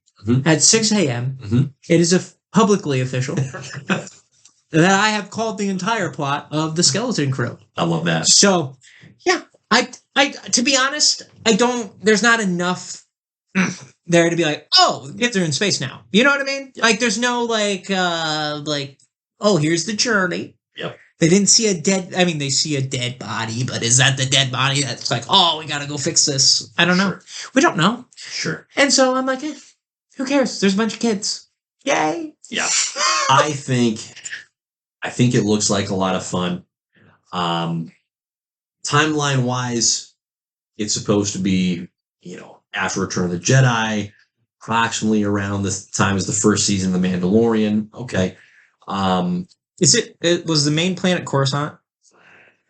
A: at 6 a.m., it is publicly official that I have called the entire plot of The Skeleton Crew.
B: I love that.
A: So, yeah, I to be honest, there's not enough there to be like, oh, kids are in space now. You know what I mean? Yep. Like, there's no oh, here's the journey.
B: Yep.
A: They didn't see they see a dead body, but is that the dead body that's like, oh, we gotta go fix this? I don't know. We don't know.
B: Sure.
A: And so I'm like, who cares? There's a bunch of kids. Yay.
B: Yeah. I think it looks like a lot of fun. Timeline wise, it's supposed to be, after Return of the Jedi, approximately around the time as the first season of The Mandalorian. Okay.
A: Was the main planet Coruscant?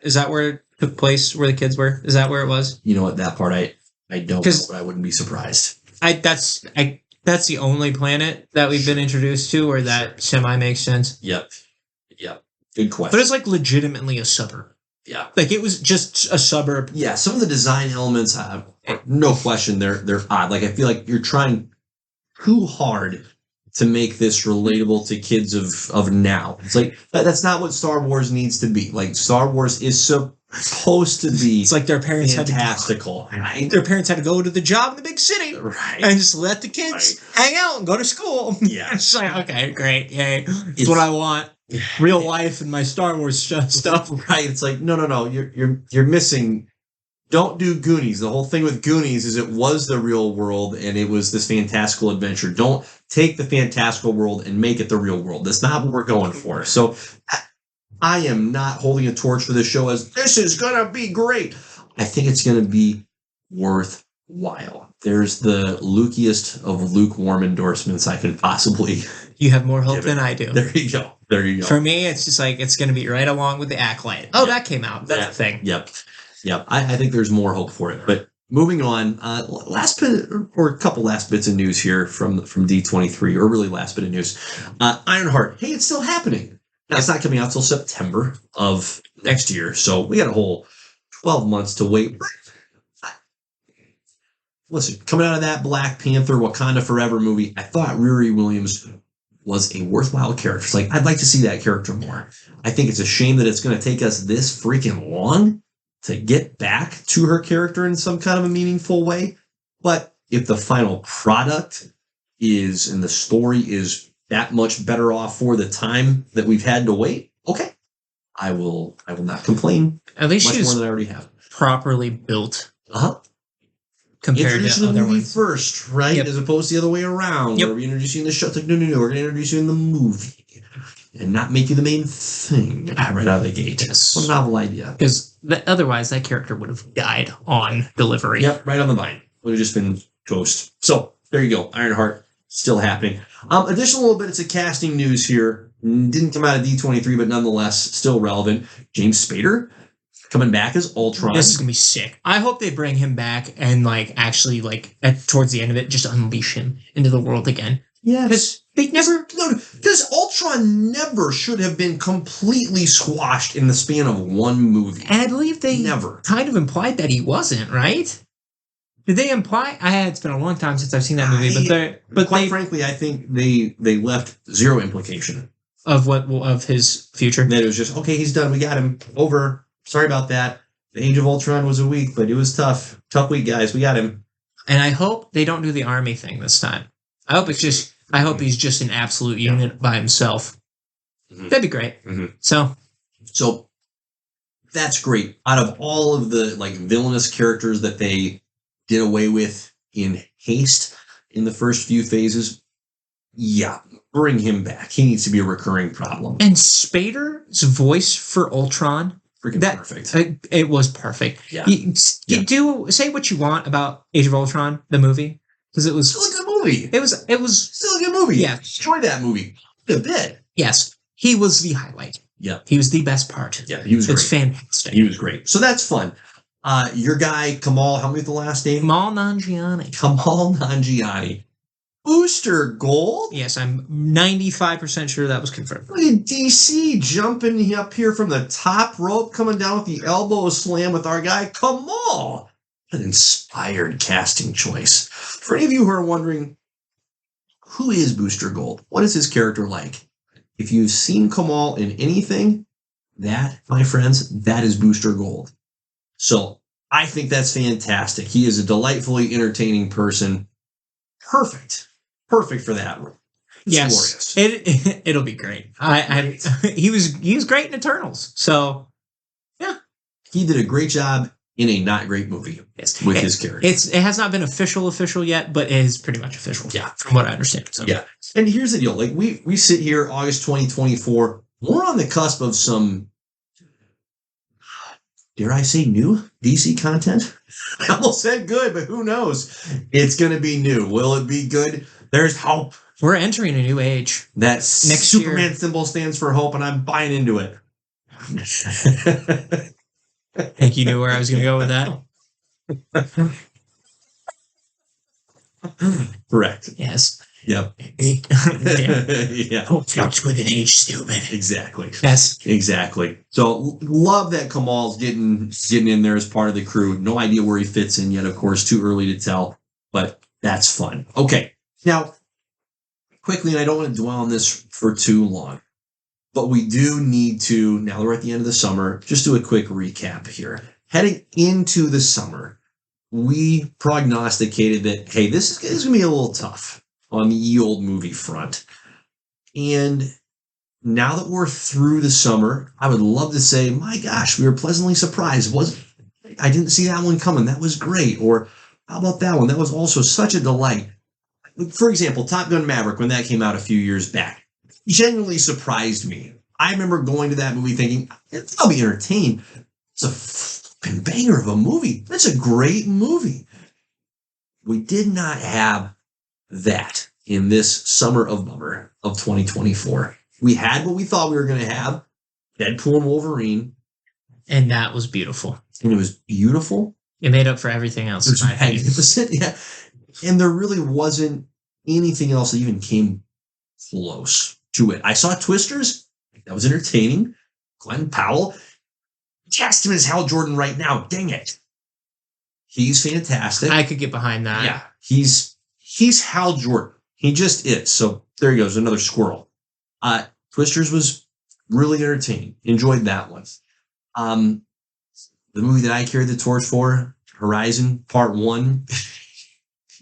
A: Is that where it took place, where the kids were? Is that where it was?
B: You know what? That part I don't know, but I wouldn't be surprised.
A: That's the only planet that we've been introduced to where that semi makes sense.
B: Yep. Good question.
A: But it's like legitimately a suburb.
B: Yeah.
A: Like it was just a suburb.
B: Yeah. Some of the design elements, no question, they're odd. Like I feel like you're trying too hard to make this relatable to kids of now. It's like, that's not what Star Wars needs to be. Like Star Wars is supposed to be.
A: It's like their parents
B: fantastical.
A: Right? Their parents had to go to the job in the big city,
B: right?
A: And just let the kids hang out and go to school.
B: Yeah,
A: it's like, okay, great, yay. It's what I want. Real life and my Star Wars stuff.
B: Right? It's like no. You're missing. Don't do Goonies. The whole thing with Goonies is it was the real world and it was this fantastical adventure. Don't take the fantastical world and make it the real world. That's not what we're going for. So I am not holding a torch for this show as this is going to be great. I think it's going to be worthwhile. There's the Lukiest of lukewarm endorsements I could possibly.
A: You have more hope than I do.
B: There you go.
A: For me, it's just like it's going to be right along with the Acolyte. Oh, that came out. That's the thing.
B: Yep. I think there's more hope for it. But moving on, last bit or a couple last bits of news here from D23, or really last bit of news. Ironheart. Hey, it's still happening. Now it's not coming out till September of next year, so we got a whole 12 months to wait. Listen, coming out of that Black Panther Wakanda Forever movie, I thought Riri Williams was a worthwhile character. It's like, I'd like to see that character more. I think it's a shame that it's going to take us this freaking long to get back to her character in some kind of a meaningful way. But if the final product is, and the story is that much better off for the time that we've had to wait, okay. I will not complain.
A: At least
B: much
A: she's
B: more than I already have.
A: Properly built.
B: Compared
A: to
B: the
A: other
B: movie
A: ones.
B: First, right?
A: Yep.
B: As opposed to the other way around.
A: Yep.
B: Where we're introducing the show. It's like, no, we're going to introduce you in the movie. And not make you the main thing right out of the gate.
A: Yes.
B: What a novel idea.
A: Because otherwise that character would have died on delivery.
B: Yep, right on the vine. Would have just been toast. So, there you go. Ironheart, still happening. Additional little bits of casting news here. Didn't come out of D23, but nonetheless, still relevant. James Spader coming back as Ultron.
A: This is going to be sick. I hope they bring him back and, actually, towards the end of it, just unleash him into the world again.
B: Yeah.
A: Because they never...
B: Because Ultron never should have been completely squashed in the span of one movie.
A: And I believe they
B: never
A: kind of implied that he wasn't, right? Did they imply? It's been a long time since I've seen that movie, but
B: quite frankly, I think they left zero implication
A: of his future.
B: That it was just, okay, he's done. We got him. Over. Sorry about that. The Age of Ultron was a week, but it was tough. Tough week, guys. We got him.
A: And I hope they don't do the army thing this time. I hope he's just an absolute unit by himself. Mm-hmm. That'd be great.
B: Mm-hmm.
A: So
B: that's great. Out of all of the villainous characters that they did away with in haste in the first few phases, Yeah, bring him back. He needs to be a recurring problem.
A: And Spader's voice for Ultron,
B: freaking perfect.
A: It was perfect.
B: Yeah.
A: Do say what you want about Age of Ultron, the movie, because it was
B: still a good movie.
A: It was
B: still a good movie.
A: Yeah,
B: enjoy that movie a bit.
A: Yes, he was the highlight.
B: Yeah,
A: he was the best part.
B: Yeah, he was.
A: It's fantastic.
B: He was great. So that's fun. Your guy Kamal, help me with the last name.
A: Kamal Nanjiani.
B: Kamal Nanjiani. Booster Gold?
A: Yes, I'm 95% sure that was confirmed.
B: Look at DC jumping up here from the top rope, coming down with the elbow slam with our guy Kamal. An inspired casting choice. For any of you who are wondering, who is Booster Gold? What is his character like? If you've seen Kamal in anything, that, my friends, that is Booster Gold. So I think that's fantastic. He is a delightfully entertaining person. Perfect for that.
A: Yes, glorious. It'll be great. He was great in Eternals. So yeah,
B: he did a great job in a not great movie.
A: Yes.
B: With his character.
A: It has not been official yet, but it is pretty much official.
B: Yeah,
A: from what I understand. So.
B: Yeah, and here's the deal: like we sit here, August 2024. We're on the cusp of some, dare I say, new DC content. I almost said good, but who knows? It's going to be new. Will it be good? There's hope.
A: We're entering a new age.
B: That next Superman year. Symbol stands for hope, and I'm buying into it.
A: I think you knew where I was going to go with that.
B: Correct.
A: Yes.
B: Yep.
A: Yeah. Hope fluctuates with an age, stupid.
B: Exactly.
A: Yes.
B: Exactly. So love that Kamal's getting in there as part of the crew. No idea where he fits in yet, of course. Too early to tell, but that's fun. Okay. Now, quickly, and I don't want to dwell on this for too long, but we do need to, now that we're at the end of the summer, just do a quick recap here. Heading into the summer, we prognosticated that, hey, this is going to be a little tough on the ye old movie front. And now that we're through the summer, I would love to say, my gosh, we were pleasantly surprised. I didn't see that one coming. That was great. Or how about that one? That was also such a delight. For example, Top Gun Maverick, when that came out a few years back, genuinely surprised me. I remember going to that movie thinking, I'll be entertained. It's a fucking banger of a movie. That's a great movie. We did not have that in this summer of bummer of 2024. We had what we thought we were going to have, Deadpool and Wolverine.
A: And that was beautiful.
B: And it was beautiful.
A: It made up for everything else.
B: It was magnificent, yeah. And there really wasn't anything else that even came close to it. I saw Twisters. That was entertaining. Glenn Powell. Cast him as Hal Jordan right now. Dang it. He's fantastic.
A: I could get behind that.
B: Yeah. He's Hal Jordan. He just is. So there he goes. Another squirrel. Twisters was really entertaining. Enjoyed that one. The movie that I carried the torch for, Horizon Part 1,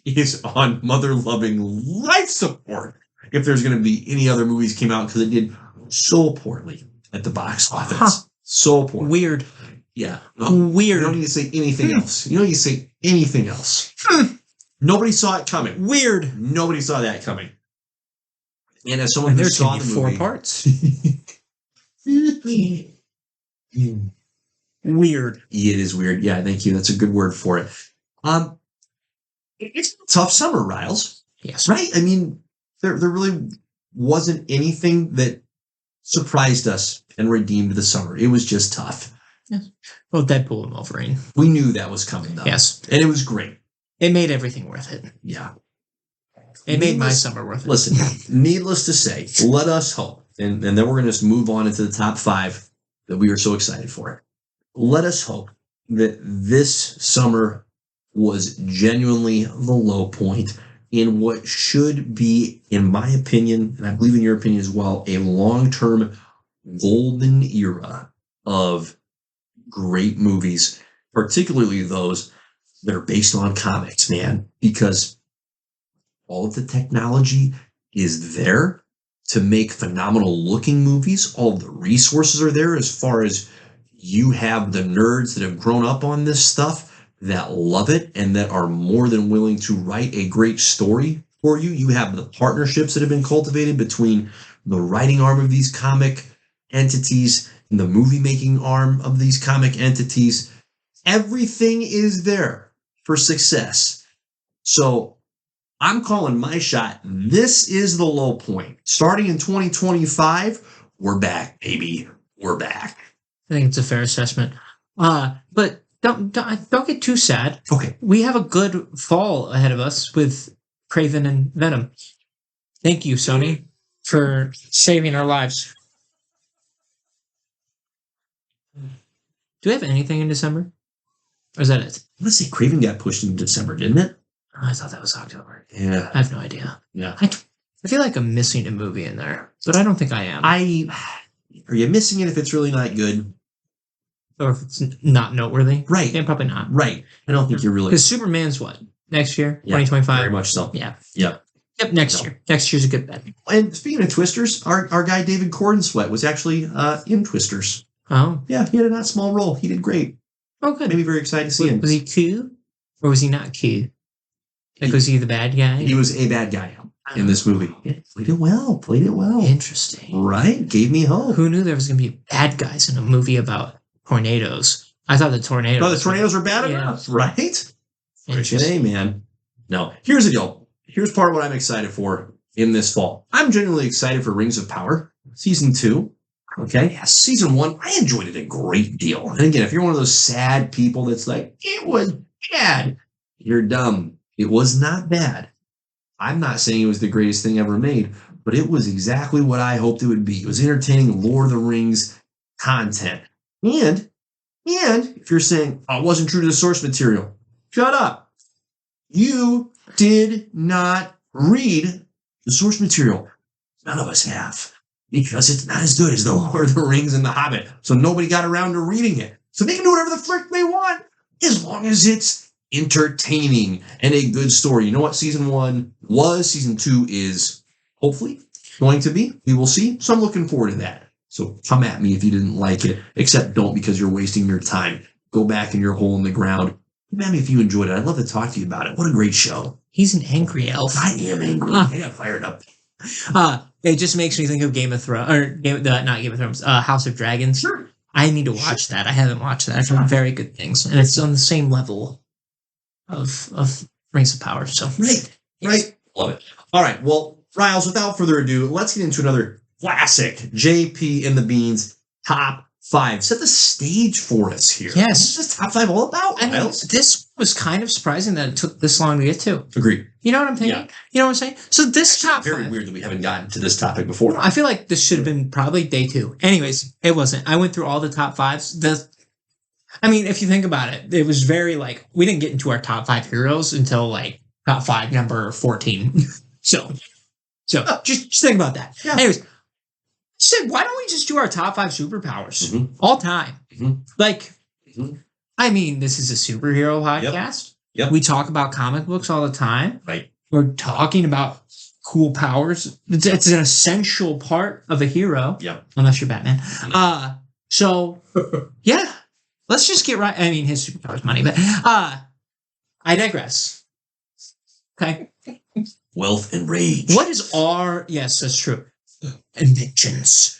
B: is on mother-loving life support if there's going to be any other movies came out, because it did so poorly at the box office. Huh. So poor.
A: Weird.
B: Yeah.
A: Weird.
B: You don't need to say anything else. You don't need to say anything else. Nobody saw it coming.
A: Weird.
B: Nobody saw that coming. And as someone who saw the movie...
A: 4 parts. Weird.
B: It is weird. Yeah, thank you. That's a good word for it. It's a tough summer, Riles.
A: Yes.
B: Right? I mean, there really wasn't anything that surprised us and redeemed the summer. It was just tough.
A: Yes. Well, Deadpool and Wolverine.
B: We knew that was coming, though.
A: Yes.
B: And it was great.
A: It made everything worth it.
B: Yeah.
A: It made my summer worth it.
B: Listen, needless to say, let us hope, and then we're going to just move on into the top 5 that we are so excited for. Let us hope that this summer was genuinely the low point in what should be, in my opinion, and I believe in your opinion as well, a long-term golden era of great movies, particularly those that are based on comics, man, because all of the technology is there to make phenomenal looking movies. All of the resources are there as far as you have the nerds that have grown up on this stuff that love it and that are more than willing to write a great story for you. You have the partnerships that have been cultivated between the writing arm of these comic entities and the movie making arm of these comic entities. Everything is there for success. So I'm calling my shot. This is the low point. Starting in 2025, we're back, baby. We're back.
A: I think it's a fair assessment. But don't get too sad.
B: Okay.
A: We have a good fall ahead of us with Kraven and Venom. Thank you, Sony, for saving our lives. Do we have anything in December? Or is that it?
B: Let's see. Kraven got pushed into December, didn't it?
A: Oh, I thought that was October.
B: Yeah.
A: I have no idea.
B: Yeah.
A: I feel like I'm missing a movie in there, but I don't think I am.
B: Are you missing it if it's really not good?
A: Or if it's not noteworthy?
B: Right.
A: Yeah, probably not.
B: Right. I don't think you're really.
A: Because Superman's what? Next year?
B: Yeah,
A: 2025?
B: Very much so.
A: Yeah.
B: Yep.
A: Yep, next year. Next year's a good bet.
B: And speaking of Twisters, our guy David Cornsweet was actually in Twisters.
A: Oh.
B: Yeah, he had a not small role. He did great.
A: Oh, good.
B: Made me very excited to see him.
A: Was he cool? Or was he not cool? Like, was he the bad guy?
B: He was a bad guy in this movie. Yeah, played it well.
A: Interesting.
B: Right? Gave me hope.
A: Who knew there was going to be bad guys in a movie about tornadoes? I thought the tornadoes.
B: Oh, the tornadoes were bad enough, right? Hey, man. No, here's the deal. Here's part of what I'm excited for in this fall. I'm genuinely excited for Rings of Power, Season 2. Okay? Yeah, Season 1, I enjoyed it a great deal. And again, if you're one of those sad people that's like, it was bad, you're dumb. It was not bad. I'm not saying it was the greatest thing ever made, but it was exactly what I hoped it would be. It was entertaining Lord of the Rings content. And if you're saying, oh, it wasn't true to the source material, shut up. You did not read the source material. None of us have, because it's not as good as the Lord of the Rings and the Hobbit. So nobody got around to reading it. So they can do whatever the frick they want, as long as it's entertaining and a good story. You know what Season 1 was? Season 2 is hopefully going to be. We will see. So I'm looking forward to that. So come at me if you didn't like it, except don't, because you're wasting your time. Go back in your hole in the ground. Come at me if you enjoyed it. I'd love to talk to you about it. What a great show.
A: He's an angry elf.
B: I am angry. I got fired up.
A: It just makes me think of Game of Thrones, or not Game of Thrones, House of Dragons.
B: Sure.
A: I need to watch that. I haven't watched that. I've heard very good things, and it's on the same level of Rings of Power. So
B: right. Love it. All right. Well, Riles, without further ado, let's get into another classic JP and the Beans top 5. Set the stage for us here.
A: Yes.
B: What's this top 5 all about,
A: Riles? This was kind of surprising that it took this long to get to.
B: Agreed.
A: You know what I'm thinking? Yeah. You know what I'm saying? So this top
B: very
A: 5.
B: Weird that we haven't gotten to this topic before.
A: I feel like this should have been probably day 2. Anyways, it wasn't. I went through all the top 5s. If you think about it, it was very we didn't get into our top 5 heroes until top 5 number 14. so just think about that. Yeah. Anyways, said, why don't we just do our top 5 superpowers all time? This is a superhero podcast.
B: Yep.
A: We talk about comic books all the time.
B: Right.
A: We're talking about cool powers. It's an essential part of a hero.
B: Yep.
A: Unless you're Batman. Yeah. Let's just get right. His superpower is money, but I digress. Okay.
B: Wealth and rage.
A: What is our... Yes, that's true. Inventions.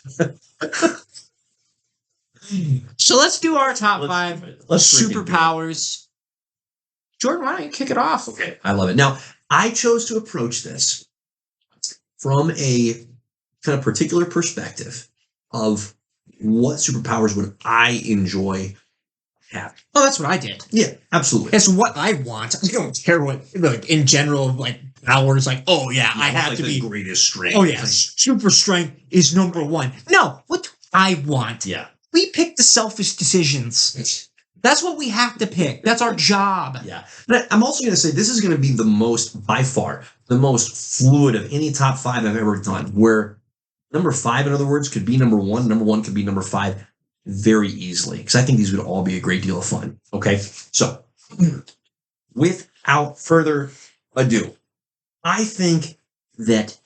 A: So let's do our top 5 superpowers. Jordan, why don't you kick it off?
B: Okay, I love it. Now, I chose to approach this from a kind of particular perspective of what superpowers would I enjoy having.
A: Oh, that's what I did.
B: Yeah, absolutely.
A: It's what I want. I don't care what, in general, powers, I have to be
B: the greatest strength.
A: Oh, yeah. Super strength is number 1. No, what do I want?
B: Yeah.
A: We pick the selfish decisions. That's what we have to pick. That's our job.
B: Yeah. But I'm also going to say this is going to be by far, the most fluid of any top 5 I've ever done, where number 5, in other words, could be number 1. Number 1 could be number 5 very easily, because I think these would all be a great deal of fun. Okay. So without further ado, I think that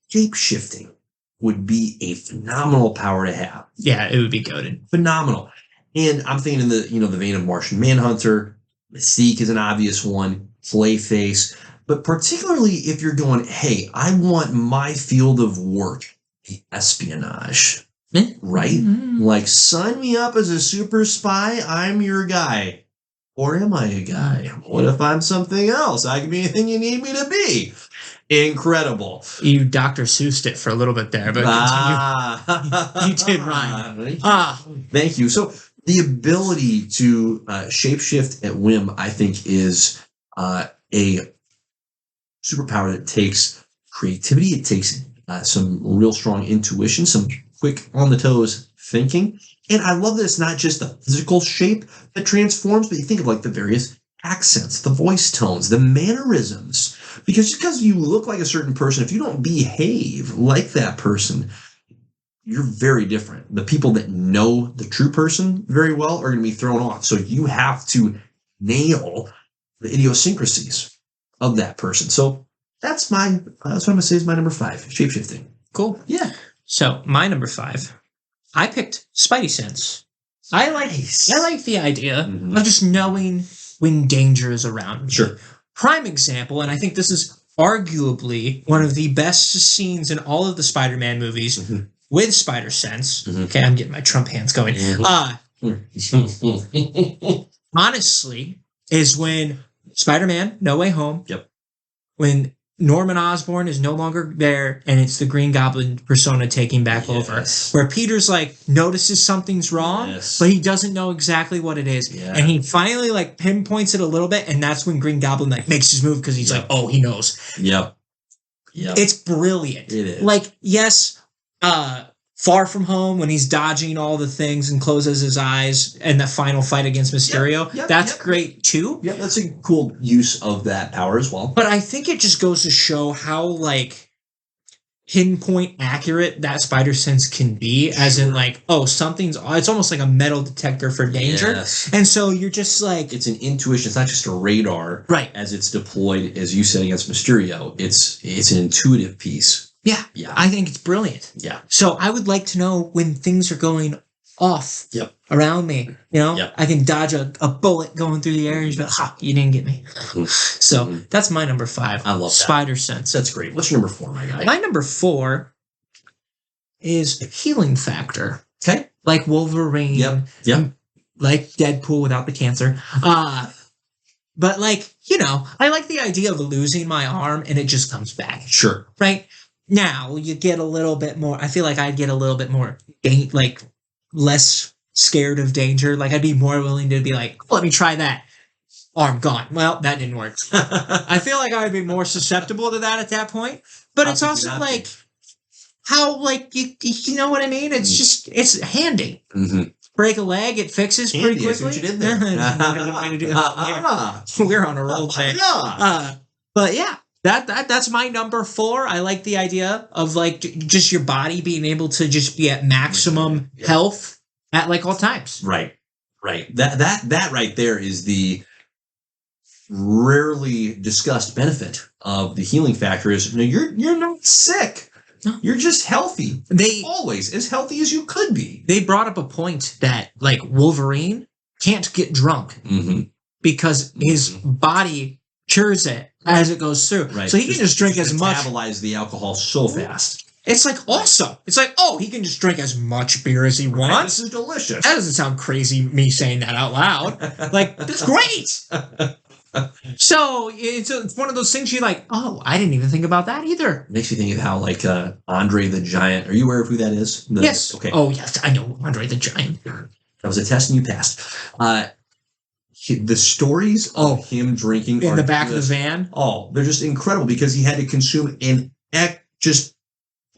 B: shape-shifting would be a phenomenal power to have.
A: Yeah, it would be goated.
B: Phenomenal. And I'm thinking in the vein of Martian Manhunter, Mystique is an obvious one, Clayface. But particularly if you're going, hey, I want my field of work, espionage, right?
A: Mm-hmm.
B: Like, sign me up as a super spy. I'm your guy. Or am I a guy? What if I'm something else? I can be anything you need me to be. Incredible.
A: You Dr. Seussed it for a little bit there, but you did rhyme.
B: Thank you. So the ability to shapeshift at whim, I think, is a superpower that takes creativity. It takes some real strong intuition, some quick on the toes thinking. And I love that it's not just the physical shape that transforms, but you think of like the various accents, the voice tones, the mannerisms. Because just because you look like a certain person, if you don't behave like that person, you're very different. The people that know the true person very well are going to be thrown off. So you have to nail the idiosyncrasies of that person. So that's what I'm going to say is my number 5, shapeshifting.
A: Cool.
B: Yeah.
A: So my number 5, I picked Spidey Sense. I like the idea of just knowing when danger is around.
B: Sure.
A: Prime example, and I think this is arguably one of the best scenes in all of the Spider-Man movies with Spider Sense. Okay, I'm getting my Trump hands going. Honestly, is when Spider-Man No Way Home.
B: Yep.
A: When Norman Osborn is no longer there, and it's the Green Goblin persona taking back over. Where Peter's like notices something's wrong, but he doesn't know exactly what it is, and he finally like pinpoints it a little bit, and that's when Green Goblin like makes his move because he's like, oh, he knows.
B: Yep.
A: It's brilliant.
B: It is.
A: Like, yes, Far From Home, when he's dodging all the things and closes his eyes, and the final fight against Mysterio, that's great too.
B: Yeah, that's a cool use of that power as well.
A: But I think it just goes to show how, like, pinpoint accurate that Spider Sense can be, as in, like, oh, it's almost like a metal detector for danger.
B: Yes.
A: And so you're just like...
B: It's an intuition. It's not just a radar.
A: Right.
B: As it's deployed, as you said, against Mysterio. It's an intuitive piece.
A: Yeah, I think it's brilliant.
B: Yeah.
A: So I would like to know when things are going off around me. You know, I can dodge a bullet going through the air and just be like, ha, you didn't get me. So that's my number 5.
B: I love that.
A: Spider Sense.
B: That's great. What's your number 4, my guy?
A: My number 4 is healing factor.
B: Okay.
A: Like Wolverine.
B: Yep.
A: Like Deadpool without the cancer. But like, you know, I like the idea of losing my arm and it just comes back.
B: Sure.
A: Right? Now, you get a little bit more... I feel like I'd get a little bit more, like, less scared of danger. Like, I'd be more willing to be like, let me try that. Arm gone. Well, that didn't work. I feel like I would be more susceptible to that at that point. But it's also, like, how, like, you know what I mean? It's just... It's handy. Break a leg, it fixes pretty quickly.
B: I see what you did there.
A: We're on a roll today. But, yeah. That's my number 4. I like the idea of like just your body being able to just be at maximum health at like all times.
B: Right. That right there is the rarely discussed benefit of the healing factor. Is you're not sick. No. You're just healthy. Always as healthy as you could be.
A: They brought up a point that like Wolverine can't get drunk because his body cures it as it goes through.
B: Right.
A: So he can just drink as much.
B: Metabolize the alcohol so fast.
A: It's like awesome. It's like, oh, he can just drink as much beer as he wants.
B: This is delicious.
A: That doesn't sound crazy, me saying that out loud. Like, it's great. So it's one of those things you're like, oh, I didn't even think about that either.
B: It makes you think of how like Andre the Giant. Are you aware of who that is?
A: Yes.
B: Okay.
A: Oh, yes, I know Andre the Giant.
B: That was a test and you passed. The stories of him drinking
A: in the back of the van.
B: Oh, they're just incredible because he had to consume an just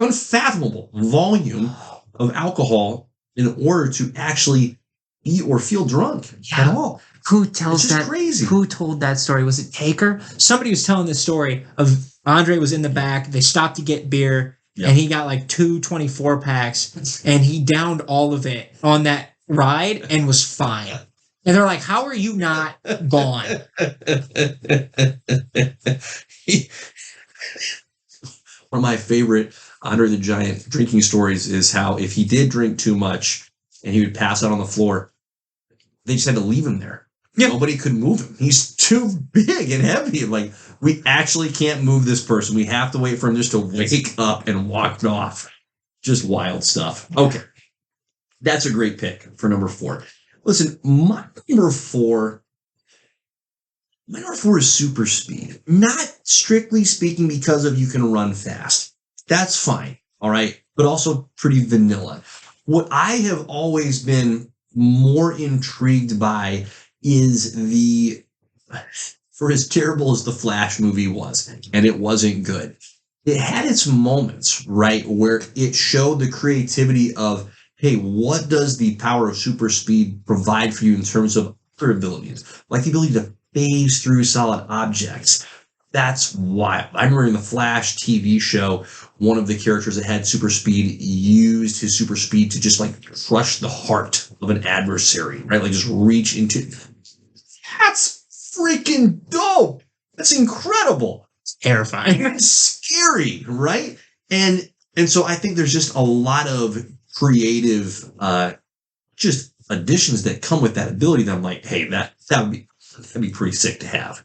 B: unfathomable volume of alcohol in order to actually eat or feel drunk at all.
A: Who tells that?
B: Crazy.
A: Who told that story? Was it Taker? Somebody was telling this story of Andre was in the back. They stopped to get beer, and he got like 2 24-packs, and he downed all of it on that ride and was fine. And they're like, how are you not gone?
B: One of my favorite Andre the Giant drinking stories is how if he did drink too much and he would pass out on the floor, they just had to leave him there. Yep. Nobody could move him. He's too big and heavy. Like, we actually can't move this person. We have to wait for him just to wake up and walk off. Just wild stuff. Okay. That's a great pick for number 4. Listen, my number 4 is super speed. Not strictly speaking because of you can run fast. That's fine. All right. But also pretty vanilla. What I have always been more intrigued by is for as terrible as the Flash movie was, and it wasn't good, it had its moments, right, where it showed the creativity of, hey, what does the power of super speed provide for you in terms of other abilities, like the ability to phase through solid objects. That's wild. I remember in the Flash TV show, one of the characters that had super speed used his super speed to just like crush the heart of an adversary, right? Like just reach into. That's freaking dope. That's incredible.
A: It's terrifying.
B: It's scary, right? And so I think there's just a lot of creative just additions that come with that ability that I'm like, hey, that'd be pretty sick to have.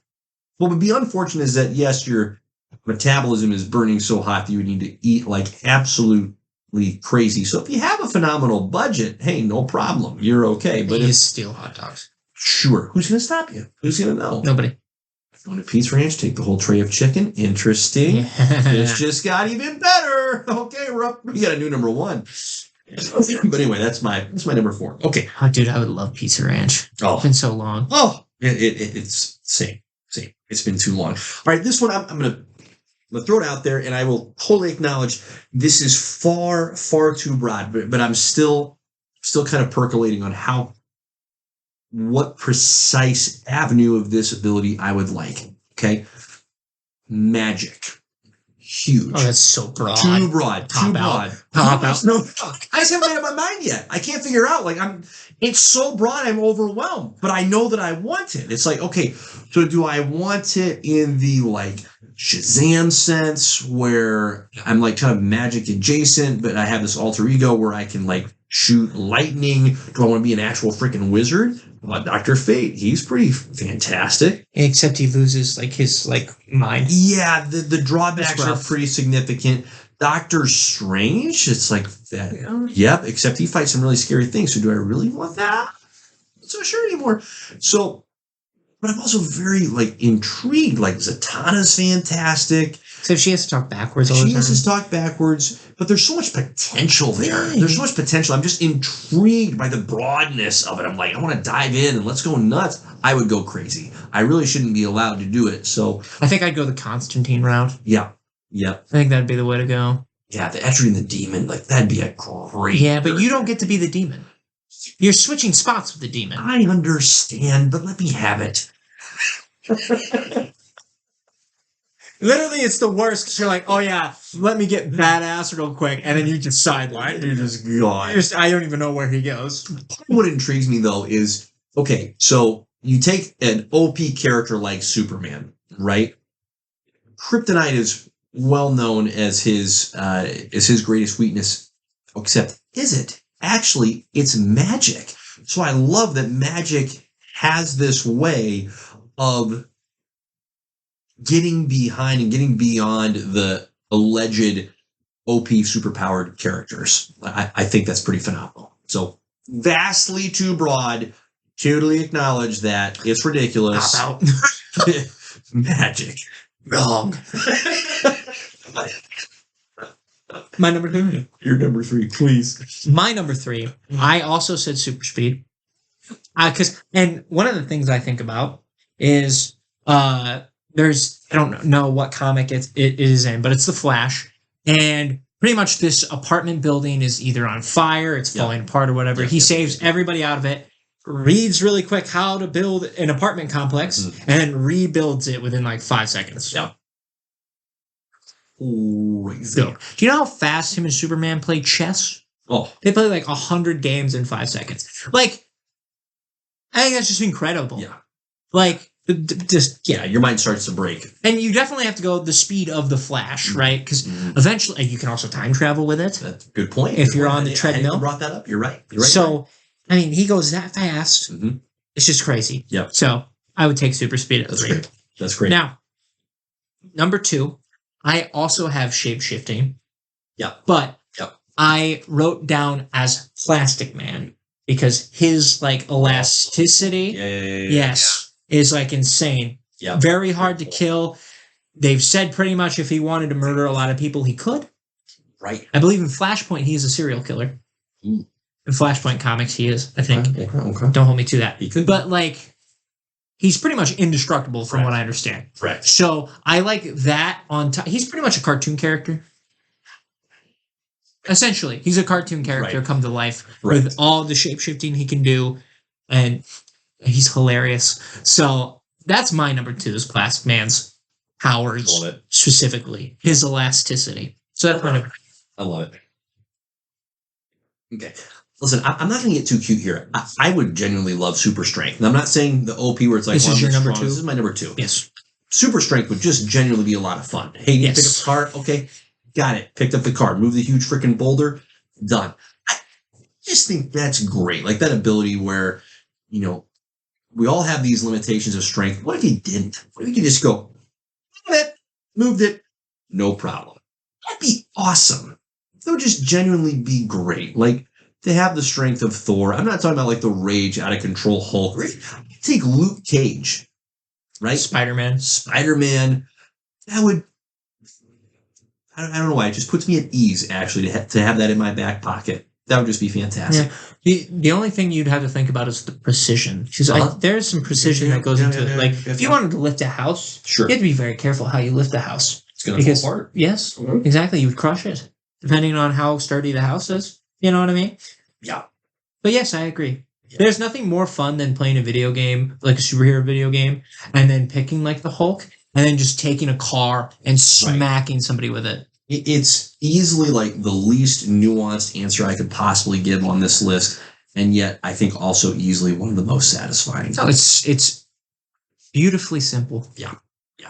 B: What would be unfortunate is that, yes, your metabolism is burning so hot that you would need to eat like absolutely crazy. So if you have a phenomenal budget, hey, no problem. You're okay. But
A: you just steal hot dogs.
B: Sure. Who's going to stop you? Who's going to know?
A: Nobody.
B: Going to Pete's Ranch, take the whole tray of chicken. Interesting.
A: Yeah.
B: This just got even better. Okay, we got a new number 1. But anyway, that's my number 4. Okay.
A: Oh, dude, I would love Pizza Ranch.
B: Oh.
A: It's been so long.
B: Oh, it's same. It's been too long. All right, this one I'm gonna throw it out there, and I will totally acknowledge this is far too broad, but I'm still kind of percolating on what precise avenue of this ability I would like. Okay, magic. Huge.
A: Oh, that's so broad.
B: Too broad.
A: Pop
B: too
A: out.
B: broad.
A: Pop out.
B: No, I just haven't made up my mind yet. I can't figure out. It's so broad, I'm overwhelmed. But I know that I want it. It's like, okay, so do I want it in the Shazam sense where I'm kind of magic adjacent, but I have this alter ego where I can shoot lightning? Do I want to be an actual freaking wizard? Well, Dr. Fate, he's pretty fantastic.
A: Except he loses his mind.
B: Yeah, the drawbacks are pretty significant. Doctor Strange, it's like that. Yeah. Yep, except he fights some really scary things. So do I really want that? I'm not so sure anymore. So, but I'm also very intrigued. Zatanna's fantastic.
A: So she has to talk backwards all the time.
B: She has to talk backwards, but there's so much potential there. Yeah. There's so much potential. I'm just intrigued by the broadness of it. I'm like, I want to dive in and let's go nuts. I would go crazy. I really shouldn't be allowed to do it. So
A: I think I'd go the Constantine route.
B: Yeah. Yep.
A: I think that'd be the way to go.
B: Yeah, the Etrian and the Demon, that'd be a great.
A: Yeah, but you don't get to be the demon. You're switching spots with the demon.
B: I understand, but let me have it.
A: Literally, it's the worst because you're like, oh yeah, let me get badass real quick, and then you just sideline.
B: You're just gone.
A: I don't even know where he goes.
B: What intrigues me though is, okay, so you take an OP character like Superman, right? Kryptonite is well known as his greatest weakness, except is it? Actually, it's magic. So I love that magic has this way of getting behind and getting beyond the alleged OP superpowered characters. I think that's pretty phenomenal. So vastly too broad. Totally acknowledge that it's ridiculous.
A: Pop
B: out. Magic. Wrong.
A: My number 3.
B: Your number 3, please.
A: My number 3. I also said super speed. And one of the things I think about is I don't know what comic it is in, but it's the Flash, and pretty much this apartment building is either on fire, it's falling apart or whatever. He saves everybody out of it, reads really quick how to build an apartment complex, and then rebuilds it within 5 seconds.
B: Yep. Crazy.
A: Do you know how fast him and Superman play chess?
B: Oh,
A: they play 100 games in 5 seconds. I think that's just incredible.
B: Yeah.
A: Yeah,
B: your mind starts to break.
A: And you definitely have to go the speed of the Flash, right? Because eventually, you can also time travel with it.
B: That's a good point.
A: If you're on the treadmill.
B: I brought that up. You're right.
A: So, I mean, he goes that fast.
B: Mm-hmm.
A: It's just crazy.
B: Yep.
A: So, I would take super speed at 3.
B: Great. That's great.
A: Now, number 2, I also have shape-shifting.
B: Yeah.
A: But
B: Yep.
A: I wrote down as Plastic Man because his like elasticity, yes, is like insane.
B: Yeah.
A: Very hard to kill. They've said pretty much if he wanted to murder a lot of people, he could.
B: Right.
A: I believe in Flashpoint, he's a serial killer.
B: Ooh.
A: In Flashpoint comics, he is, I think.
B: Okay.
A: Don't hold me to that.
B: He could.
A: But like, he's pretty much indestructible from what I understand.
B: Right.
A: So I like that on top. He's pretty much a cartoon character. Essentially, he's a cartoon character come to life with all the shape-shifting he can do, and he's hilarious. So that's my number 2 is Plastic Man's powers, specifically his elasticity. So that's my number 2.
B: I love it. Okay. Listen, I'm not going to get too cute here. I would genuinely love super strength. And I'm not saying the OP where it's like,
A: this is your number 2?
B: This is my number 2.
A: Yes.
B: Super strength would just genuinely be a lot of fun. Hey, you pick up a card? Okay. Got it. Picked up the card. Move the huge freaking boulder. Done. I just think that's great. Like that ability where, we all have these limitations of strength. What if he didn't? What if he could just go, moved it, no problem. That'd be awesome. That would just genuinely be great. Like, to have the strength of Thor. I'm not talking about like the rage, out of control Hulk. Take Luke Cage, right?
A: Spider-Man.
B: That would, I don't know why. It just puts me at ease, actually, to have that in my back pocket. That would just be fantastic.
A: Yeah. The only thing you'd have to think about is the precision. Because there's some precision that goes into it. Like, if you wanted to lift a house, you have to be very careful how you lift the house.
B: It's going to fall apart.
A: Yes, exactly. You would crush it, depending on how sturdy the house is. You know what I mean?
B: Yeah.
A: But yes, I agree. Yeah. There's nothing more fun than playing a video game, like a superhero video game, and then picking like the Hulk, and then just taking a car and smacking somebody with it.
B: It's easily like the least nuanced answer I could possibly give on this list, and yet I think also easily one of the most satisfying.
A: No, it's beautifully simple.
B: Yeah.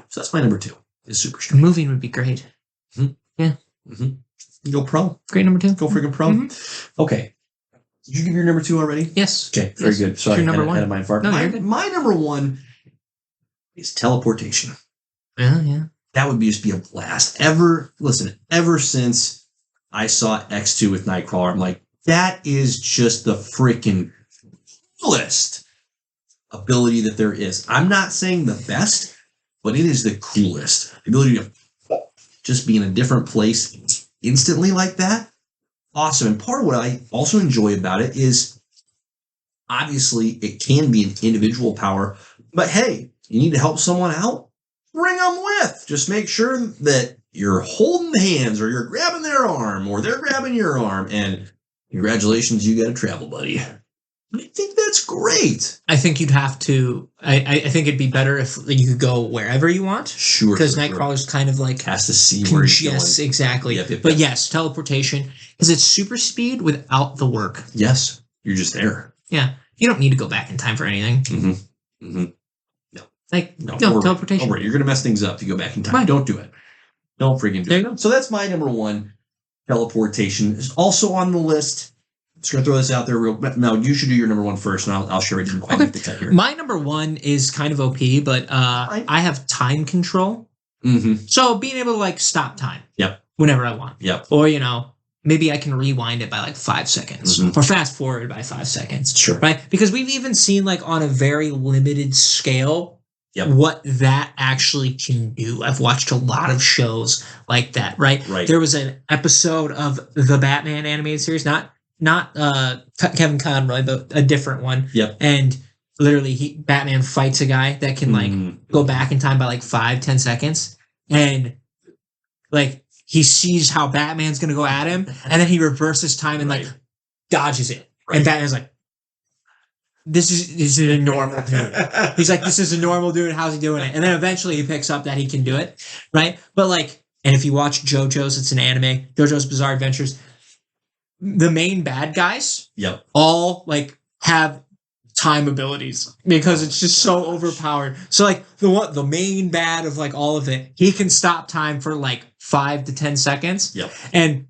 B: So that's my number 2. Is super strength.
A: Moving would be great.
B: Mm-hmm.
A: Yeah.
B: Mm-hmm. Go pro.
A: Great number 2.
B: Go freaking pro. Mm-hmm. Okay. Did you give your number 2 already?
A: Yes.
B: Okay. Very good. Sorry,
A: your number 1.
B: Had a mind fart.
A: No,
B: my number 1 is teleportation.
A: Yeah.
B: That would just be a blast. Ever since I saw X2 with Nightcrawler, I'm like, that is just the freaking coolest ability that there is. I'm not saying the best, but it is the coolest. The ability to just be in a different place instantly like that. Awesome. And part of what I also enjoy about it is obviously it can be an individual power, but hey, you need to help someone out? Bring them with. Just make sure that you're holding the hands or you're grabbing their arm or they're grabbing your arm. And congratulations, you got a travel buddy. I think that's great.
A: I think you'd have to. I think it'd be better if you could go wherever you want.
B: Sure.
A: Because Nightcrawler's kind of like
B: has to see where he's going.
A: Yes, exactly.
B: Yep.
A: But yes, teleportation because it's super speed without the work.
B: Yes, you're just there.
A: Yeah, you don't need to go back in time for anything.
B: Mm-hmm. Mm-hmm.
A: No, teleportation.
B: You're going to mess things up if you go back in time. Don't do it. Don't freaking do it. So that's my number 1. Teleportation is also on the list. I'm just going to throw this out there real. Now you should do your number 1 first, and I'll share it.
A: Okay. My number 1 is kind of OP, but I have time control.
B: Mm-hmm.
A: So being able to like stop time.
B: Yep.
A: Whenever I want.
B: Yep.
A: Or maybe I can rewind it by like 5 seconds or fast forward by 5 seconds.
B: Sure.
A: Right? Because we've even seen like on a very limited scale what that actually can do. I've watched a lot of shows like that, right? There was an episode of the Batman animated series, not Kevin Conroy, but a different one.
B: Yep.
A: And literally Batman fights a guy that can like go back in time by like 5-10 seconds. And like he sees how Batman's gonna go at him, and then he reverses time and like dodges it. And Batman's like, This is a normal dude. He's like, this is a normal dude. How's he doing it? And then eventually he picks up that he can do it, right? But like, and if you watch JoJo's, it's an anime, JoJo's Bizarre Adventures, the main bad guys all like have time abilities because it's just so overpowered. So like the main bad of like all of it, he can stop time for like 5 to 10 seconds. And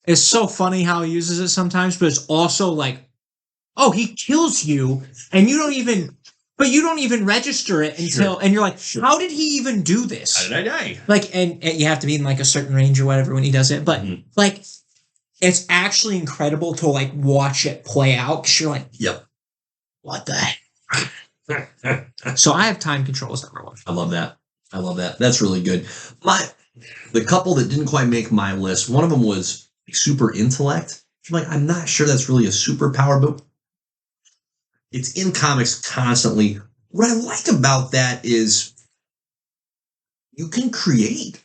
A: it's so funny how he uses it sometimes, but it's also like, oh, he kills you, and you don't even but you don't even register it until, and you're like, how did he even do this?
B: How did I die?
A: Like, and you have to be in like a certain range or whatever when he does it. But like, it's actually incredible to like watch it play out because you're like,
B: yep,
A: what the heck? So I have time control as number one.
B: I love that. That's really good. The couple that didn't quite make my list, one of them was super intellect. I'm like, I'm not sure that's really a superpower, but it's in comics constantly. What I like about that is you can create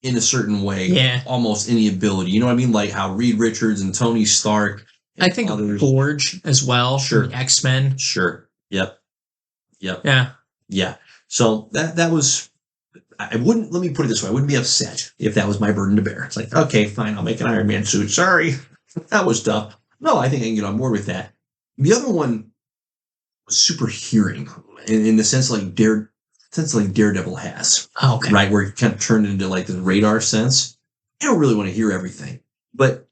B: in a certain way almost any ability. You know what I mean? Like how Reed Richards and Tony Stark.
A: I think others. Forge as well.
B: Sure.
A: X-Men.
B: Sure. Yep.
A: Yeah.
B: Yeah. So that was, I wouldn't, let me put it this way, I wouldn't be upset if that was my burden to bear. It's like, okay, fine, I'll make an Iron Man suit. Sorry. That was tough. No, I think I can get on board with that. The other one was super hearing in the sense like Daredevil has.
A: Oh, okay.
B: Right, where it kind of turned into like the radar sense. I don't really want to hear everything. But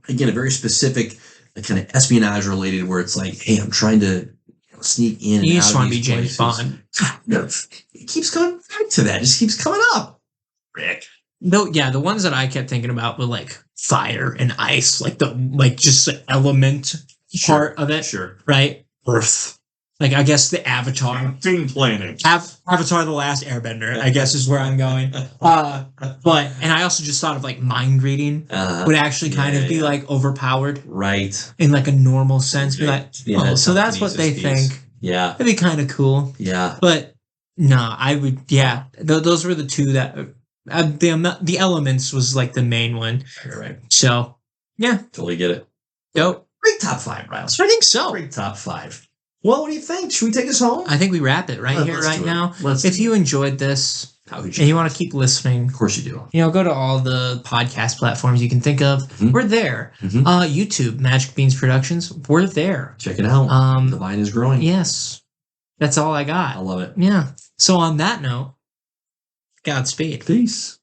B: again, a very specific kind of espionage related where it's like, hey, I'm trying to sneak in.
A: You just want to be James Bond.
B: It keeps coming back to that. It just keeps coming up. Rick.
A: No, yeah, the ones that I kept thinking about were like fire and ice, like just the element part of it.
B: Sure.
A: Right? Earth. Like I guess the Avatar.
B: Thing planet.
A: Avatar the Last Airbender, I guess is where I'm going. But and I also just thought of like mind reading would actually kind of be like overpowered.
B: Right.
A: In like a normal sense. Be like, so that's what they think.
B: Yeah.
A: It'd be kind of cool.
B: Yeah.
A: But no, I would, those were the two that, the elements was like the main one.
B: Right.
A: So, yeah.
B: Totally get it.
A: Dope.
B: Great top 5, Riles.
A: I think so.
B: Great top 5. Well, what do you think? Should we take us home?
A: I think we wrap it right now. If you enjoyed this and you want to keep listening,
B: of course you do.
A: Go to all the podcast platforms you can think of. Mm-hmm. We're there. Mm-hmm. YouTube, Magic Beans Productions. We're there.
B: Check it out. The vine is growing.
A: Yes. That's all I got.
B: I love it.
A: Yeah. So on that note, Godspeed.
B: Peace.